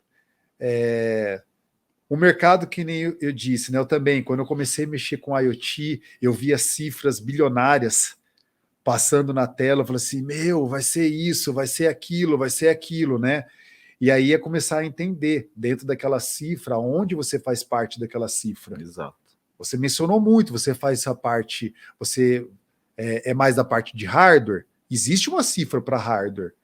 O mercado, que nem eu disse, né? Eu também, quando eu comecei a mexer com IoT, eu via cifras bilionárias passando na tela, eu falei assim, vai ser isso, vai ser aquilo, né? E aí é começar a entender, dentro daquela cifra, onde você faz parte daquela cifra. Exato. Você mencionou muito, você faz essa parte, você é mais da parte de hardware. Existe uma cifra para hardware,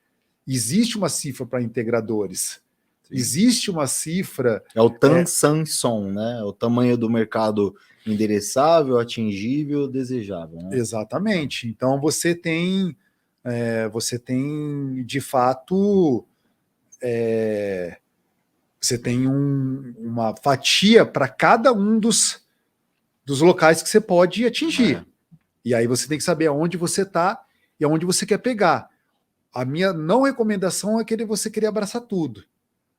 existe uma cifra para integradores, sim, existe uma cifra... É o TAM-SAM-SOM, né? O tamanho do mercado endereçável, atingível, desejável. Né? Exatamente. Então você tem, de fato... você tem uma fatia para cada um dos locais que você pode atingir. E aí você tem que saber aonde você está e aonde você quer pegar. A minha não recomendação é você querer abraçar tudo.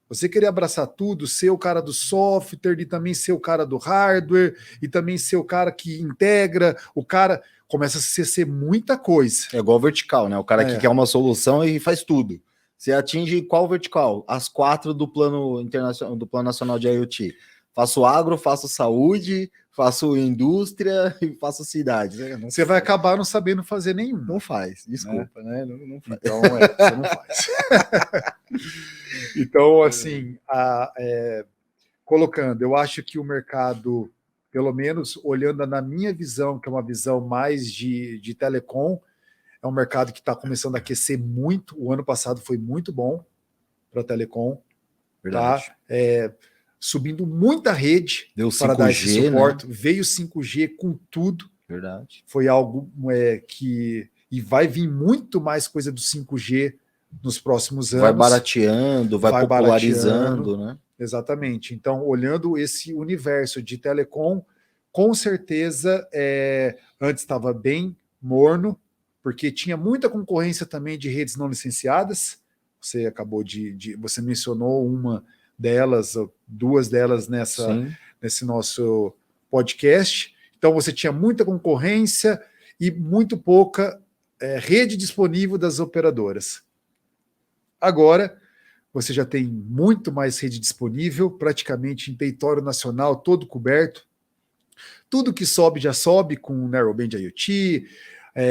Você querer abraçar tudo, ser o cara do software e também ser o cara do hardware e também ser o cara que integra, o cara... Começa a ser muita coisa. É igual vertical, né? O cara que quer uma solução e faz tudo. Você atinge qual vertical? As 4 do plano internacional, do plano nacional de IoT. Faço agro, faço saúde, faço indústria e faço cidades. Você vai acabar não sabendo fazer nenhum. Não faz, desculpa, né? Não faz. Então, você não faz. Então, assim, colocando, eu acho que o mercado, pelo menos olhando na minha visão, que é uma visão mais de telecom, é um mercado que está começando a aquecer muito. O ano passado foi muito bom para telecom. Verdade. Tá? Subindo muita rede. Deu para 5G, dar esse suporte. Né? Veio 5G com tudo. Verdade. Foi algo que... E vai vir muito mais coisa do 5G nos próximos anos. Vai barateando, vai popularizando, né? Exatamente. Então, olhando esse universo de telecom, com certeza, antes estava bem morno, porque tinha muita concorrência também de redes não licenciadas. Você acabou você mencionou uma delas, 2 delas nesse nosso podcast. Então você tinha muita concorrência e muito pouca rede disponível das operadoras. Agora você já tem muito mais rede disponível, praticamente em território nacional, todo coberto. Tudo que sobe já sobe com Narrowband IoT.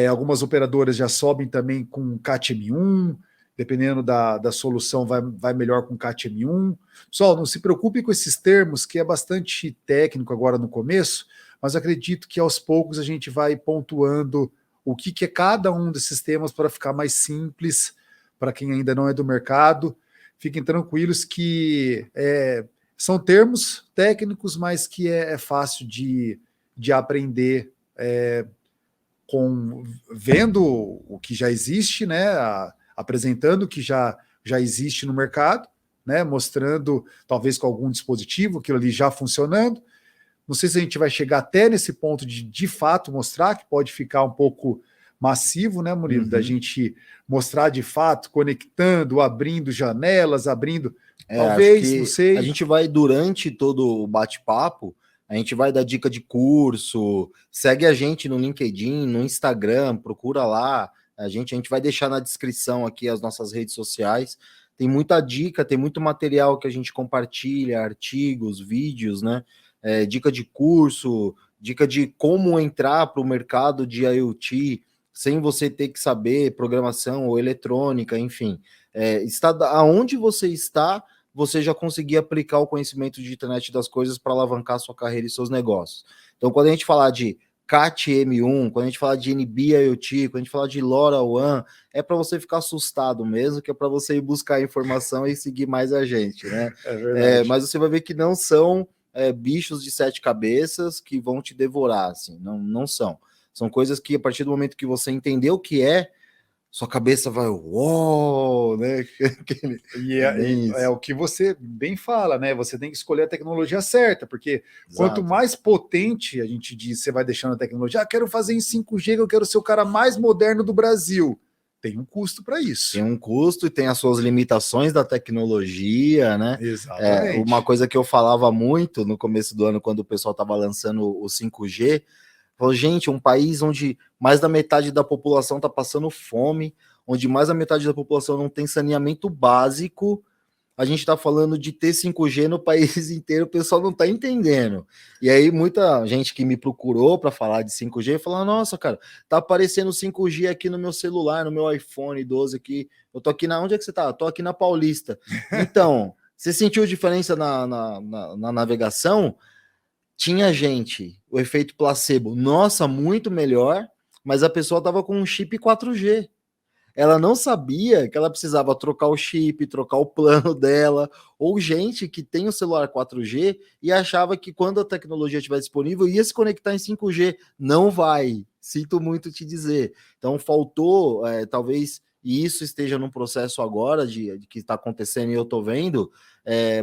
Algumas operadoras já sobem também com CAT-M1, dependendo da solução, vai melhor com CAT-M1. Pessoal, não se preocupe com esses termos, que é bastante técnico agora no começo, mas acredito que aos poucos a gente vai pontuando o que é cada um desses temas para ficar mais simples para quem ainda não é do mercado. Fiquem tranquilos que são termos técnicos, mas que é fácil de aprender vendo o que já existe, né? Apresentando o que já existe no mercado, né? Mostrando, talvez com algum dispositivo, aquilo ali já funcionando. Não sei se a gente vai chegar até nesse ponto de fato mostrar, que pode ficar um pouco massivo, né, Murilo? Da gente mostrar de fato, conectando, abrindo janelas, abrindo... Talvez, não sei. A gente vai, durante todo o bate-papo, a gente vai dar dica de curso, segue a gente no LinkedIn, no Instagram, procura lá. A gente vai deixar na descrição aqui as nossas redes sociais. Tem muita dica, tem muito material que a gente compartilha, artigos, vídeos, né? Dica de curso, dica de como entrar para o mercado de IoT, sem você ter que saber programação ou eletrônica, enfim. Aonde você está, você já conseguir aplicar o conhecimento de internet das coisas para alavancar sua carreira e seus negócios. Então, quando a gente falar de CAT M1, quando a gente falar de NB IoT, quando a gente falar de LoRaWAN, é para você ficar assustado mesmo, que é para você ir buscar informação e seguir mais a gente, né? É verdade. Mas você vai ver que não são bichos de 7 cabeças que vão te devorar, assim, não são. São coisas que, a partir do momento que você entender o que sua cabeça vai, uou, né? E é o que você bem fala, né? Você tem que escolher a tecnologia certa, porque quanto mais potente a gente diz, você vai deixando a tecnologia, quero fazer em 5G, eu quero ser o cara mais moderno do Brasil. Tem um custo para isso. Tem um custo e tem as suas limitações da tecnologia, né? Exatamente. Uma coisa que eu falava muito no começo do ano, quando o pessoal estava lançando o 5G, falou, gente, um país onde mais da metade da população está passando fome, onde mais da metade da população não tem saneamento básico, a gente está falando de ter 5G no país inteiro, o pessoal não está entendendo. E aí muita gente que me procurou para falar de 5G falou, nossa, cara, tá aparecendo 5G aqui no meu celular, no meu iPhone 12 aqui, eu tô aqui onde é que você tá? Eu tô aqui na Paulista. Então, você sentiu diferença na navegação? Tinha gente, o efeito placebo, nossa, muito melhor, mas a pessoa estava com um chip 4G. Ela não sabia que ela precisava trocar o chip, trocar o plano dela, ou gente que tem o celular 4G e achava que quando a tecnologia estiver disponível ia se conectar em 5G. Não vai, sinto muito te dizer. Então faltou, talvez, e isso esteja num processo agora de que está acontecendo e eu estou vendo,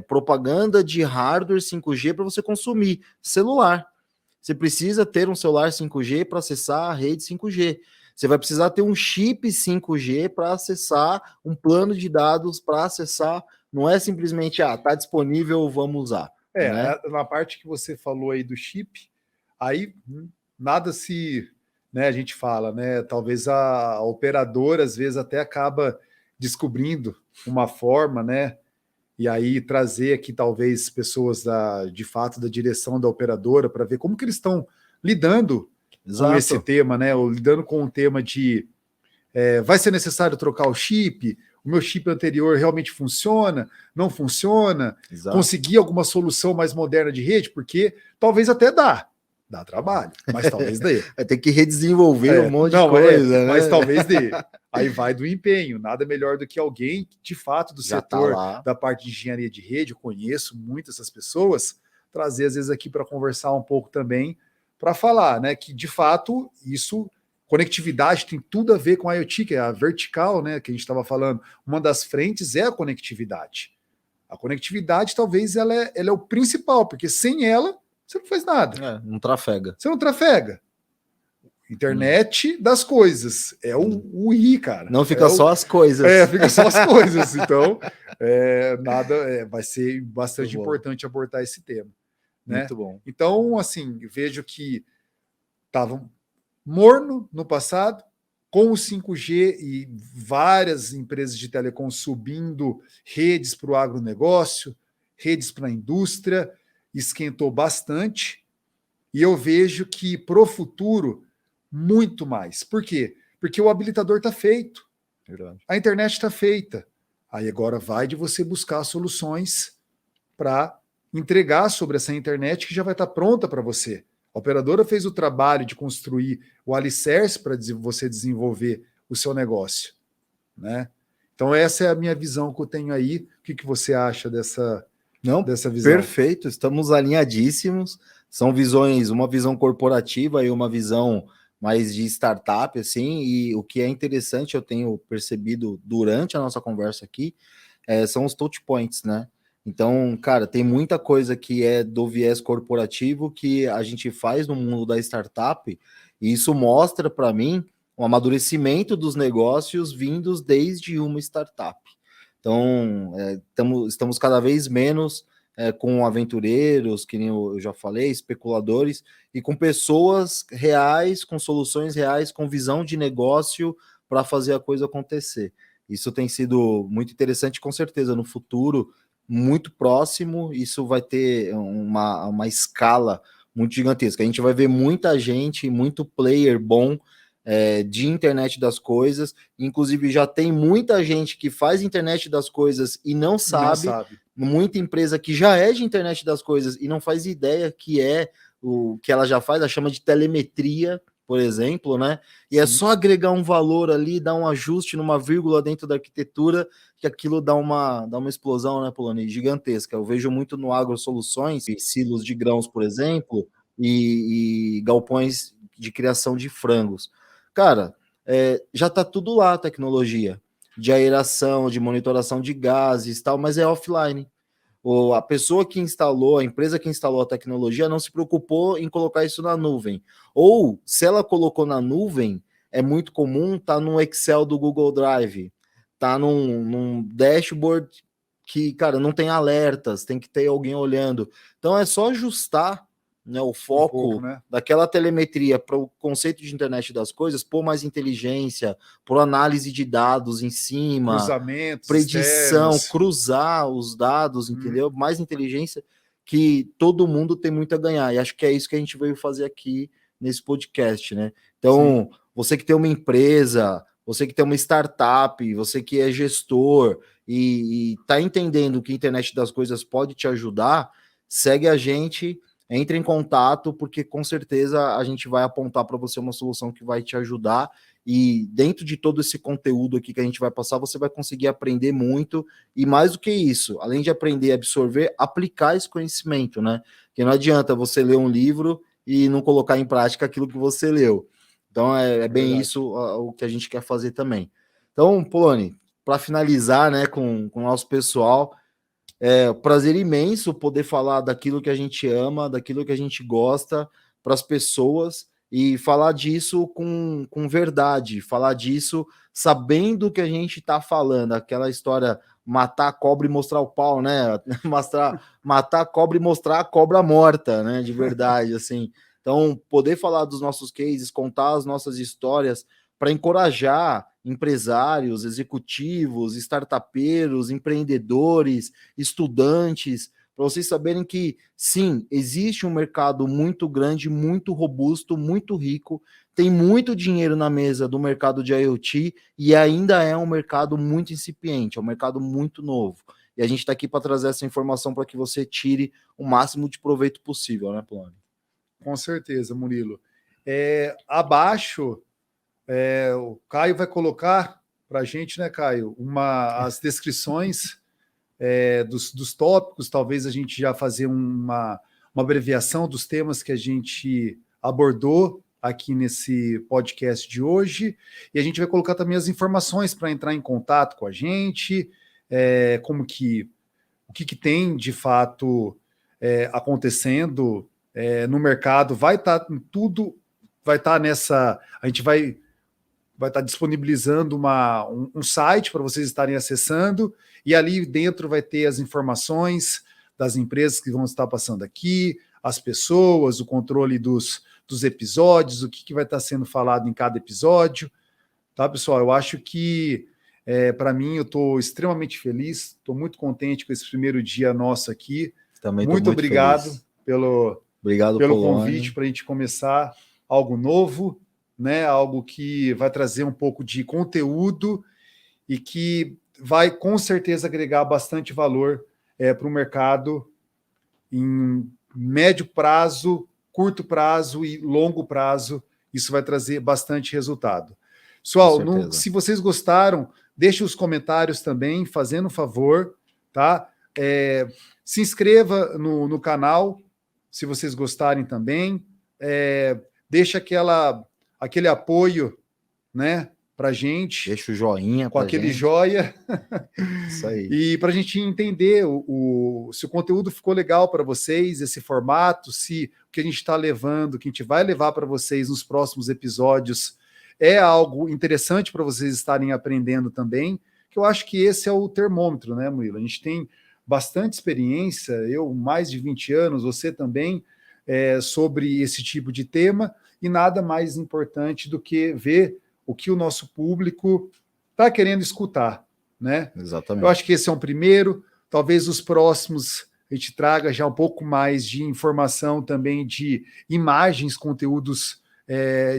propaganda de hardware 5G para você consumir celular. Você precisa ter um celular 5G para acessar a rede 5G. Você vai precisar ter um chip 5G para acessar, um plano de dados para acessar. Não é simplesmente, tá disponível, vamos usar. Né? Na parte que você falou aí do chip, aí nada se... Né, a gente fala, né? Talvez a operadora, às vezes, até acaba descobrindo uma forma, né? E aí trazer aqui, talvez, pessoas de fato da direção da operadora para ver como que eles estão lidando com esse tema, né? Ou lidando com o tema de vai ser necessário trocar o chip, o meu chip anterior realmente funciona, não funciona, conseguir alguma solução mais moderna de rede, porque talvez até dá trabalho, mas talvez dê. Vai ter que redesenvolver um monte de coisa, né? Mas talvez dê. Aí vai do empenho, nada melhor do que alguém, de fato, do setor da parte de engenharia de rede, eu conheço muitas dessas pessoas, trazer às vezes aqui para conversar um pouco também, para falar, né, que de fato isso, conectividade tem tudo a ver com a IoT, que é a vertical, né, que a gente estava falando, uma das frentes é a conectividade. A conectividade talvez ela é o principal, porque sem ela você não faz nada. Não trafega. Você não trafega. Internet das coisas. É o I, cara. Não fica só as coisas. Fica só as coisas. Então, vai ser bastante importante abordar esse tema. Né? Muito bom. Então, assim, vejo que estavam morno no passado, com o 5G e várias empresas de telecom subindo redes para o agronegócio, redes para a indústria, esquentou bastante, e eu vejo que para o futuro, muito mais. Por quê? Porque o habilitador está feito, a internet está feita. Aí agora vai de você buscar soluções para entregar sobre essa internet que já vai estar pronta para você. A operadora fez o trabalho de construir o alicerce para você desenvolver o seu negócio, né? Então, essa é a minha visão que eu tenho aí. O que você acha dessa visão? Perfeito, estamos alinhadíssimos. São visões, uma visão corporativa e uma visão mais de startup, assim, e o que é interessante, eu tenho percebido durante a nossa conversa aqui, são os touch points, né? Então, cara, tem muita coisa que é do viés corporativo que a gente faz no mundo da startup, e isso mostra para mim o amadurecimento dos negócios vindos desde uma startup. Então, estamos cada vez menos com aventureiros, que nem eu já falei, especuladores, e com pessoas reais, com soluções reais, com visão de negócio para fazer a coisa acontecer. Isso tem sido muito interessante, com certeza, no futuro muito próximo, isso vai ter uma escala muito gigantesca. A gente vai ver muita gente, muito player bom de internet das coisas, inclusive já tem muita gente que faz internet das coisas e não sabe, muita empresa que já é de internet das coisas e não faz ideia que é o que ela já faz, ela chama de telemetria, por exemplo, né? E é só agregar um valor ali, dar um ajuste numa vírgula dentro da arquitetura, que aquilo dá uma explosão, né, Poloni, gigantesca. Eu vejo muito no Agro Soluções, silos de grãos, por exemplo, e galpões de criação de frangos. Cara, já tá tudo lá, a tecnologia de aeração, de monitoração de gases e tal, mas é offline. A pessoa que instalou, a empresa que instalou a tecnologia não se preocupou em colocar isso na nuvem. Ou, se ela colocou na nuvem, é muito comum estar no Excel do Google Drive, tá num dashboard que, cara, não tem alertas, tem que ter alguém olhando. Então é só ajustar, né, o foco daquela telemetria para o conceito de internet das coisas, pôr mais inteligência, pôr análise de dados em cima, cruzamentos, predição, externos, cruzar os dados, entendeu? Mais inteligência, que todo mundo tem muito a ganhar. E acho que é isso que a gente veio fazer aqui nesse podcast, né? Então, você que tem uma empresa, você que tem uma startup, você que é gestor e tá entendendo que a internet das coisas pode te ajudar, segue a gente, entre em contato, porque com certeza a gente vai apontar para você uma solução que vai te ajudar. E dentro de todo esse conteúdo aqui que a gente vai passar, você vai conseguir aprender muito. E mais do que isso, além de aprender e absorver, aplicar esse conhecimento, né? Porque não adianta você ler um livro e não colocar em prática aquilo que você leu. Então é bem isso o que a gente quer fazer também. Então, Poloni, para finalizar, né, com o nosso pessoal, prazer imenso poder falar daquilo que a gente ama, daquilo que a gente gosta para as pessoas e falar disso com verdade, falar disso sabendo o que a gente está falando, aquela história matar a cobra e mostrar o pau, né? Matar a cobra e mostrar a cobra morta, né? De verdade, assim. Então, poder falar dos nossos cases, contar as nossas histórias para encorajar empresários, executivos, startupeiros, empreendedores, estudantes, para vocês saberem que, sim, existe um mercado muito grande, muito robusto, muito rico, tem muito dinheiro na mesa do mercado de IoT e ainda é um mercado muito incipiente, é um mercado muito novo. E a gente está aqui para trazer essa informação para que você tire o máximo de proveito possível, né, Poloni? Com certeza, Murilo. Abaixo, o Caio vai colocar para a gente, né, Caio, as descrições dos tópicos, talvez a gente já fazer uma abreviação dos temas que a gente abordou aqui nesse podcast de hoje, e a gente vai colocar também as informações para entrar em contato com a gente, o que tem de fato acontecendo no mercado, vai estar tudo, vai estar nessa, a gente vai estar disponibilizando um site para vocês estarem acessando, e ali dentro vai ter as informações das empresas que vão estar passando aqui, as pessoas, o controle dos episódios, o que vai estar sendo falado em cada episódio. Tá, pessoal? Eu acho que, para mim, eu estou extremamente feliz, estou muito contente com esse primeiro dia nosso aqui. Também muito obrigado feliz. pelo convite para a gente começar algo novo, né? Algo que vai trazer um pouco de conteúdo e que vai, com certeza, agregar bastante valor para o mercado em médio prazo, curto prazo e longo prazo. Isso vai trazer bastante resultado. Pessoal, se vocês gostaram, Deixe os comentários também, fazendo um favor, tá? Se inscreva no canal, se vocês gostarem também. Deixa aquele apoio, né, pra gente. Deixa o joinha com aquele gente. Joia. Isso aí. E para a gente entender se o conteúdo ficou legal para vocês, esse formato, se o que a gente está levando, que a gente vai levar para vocês nos próximos episódios é algo interessante para vocês estarem aprendendo também, que eu acho que esse é o termômetro, né, Murilo? A gente tem bastante experiência, eu mais de 20 anos, você também, sobre esse tipo de tema, e nada mais importante do que ver o que o nosso público está querendo escutar, né? Exatamente. Eu acho que esse é um primeiro, talvez os próximos a gente traga já um pouco mais de informação também de imagens, conteúdos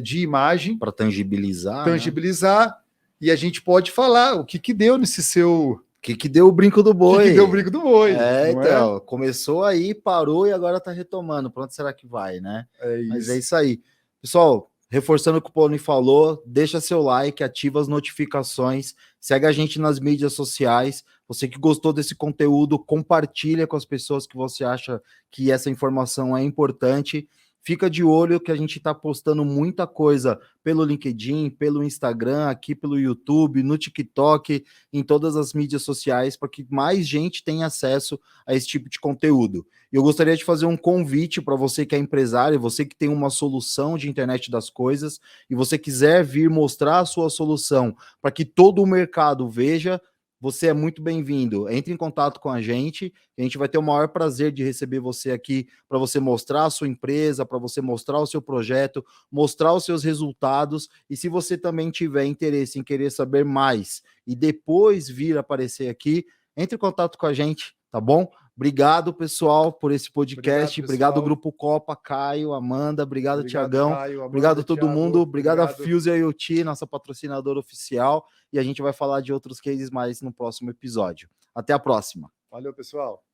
de imagem. Para tangibilizar. Tangibilizar, né? E a gente pode falar o que deu nesse seu... O que deu o brinco do boi. O que deu o brinco do boi. Então, começou aí, parou e agora tá retomando. Pra onde será que vai, né? Mas é isso aí. Pessoal, reforçando o que o Pony falou, deixa seu like, ativa as notificações, segue a gente nas mídias sociais. Você que gostou desse conteúdo, compartilha com as pessoas que você acha que essa informação é importante. Fica de olho que a gente está postando muita coisa pelo LinkedIn, pelo Instagram, aqui pelo YouTube, no TikTok, em todas as mídias sociais, para que mais gente tenha acesso a esse tipo de conteúdo. E eu gostaria de fazer um convite para você que é empresário, você que tem uma solução de internet das coisas, e você quiser vir mostrar a sua solução para que todo o mercado veja, você é muito bem-vindo. Entre em contato com a gente vai ter o maior prazer de receber você aqui para você mostrar a sua empresa, para você mostrar o seu projeto, mostrar os seus resultados, e se você também tiver interesse em querer saber mais e depois vir aparecer aqui, entre em contato com a gente, tá bom? Obrigado, pessoal, por esse podcast. Obrigado Grupo Copa, Caio, Amanda. Obrigado, Tiagão. Obrigado a todo mundo. Obrigado a Fuse IoT, nossa patrocinadora oficial. E a gente vai falar de outros cases mais no próximo episódio. Até a próxima. Valeu, pessoal.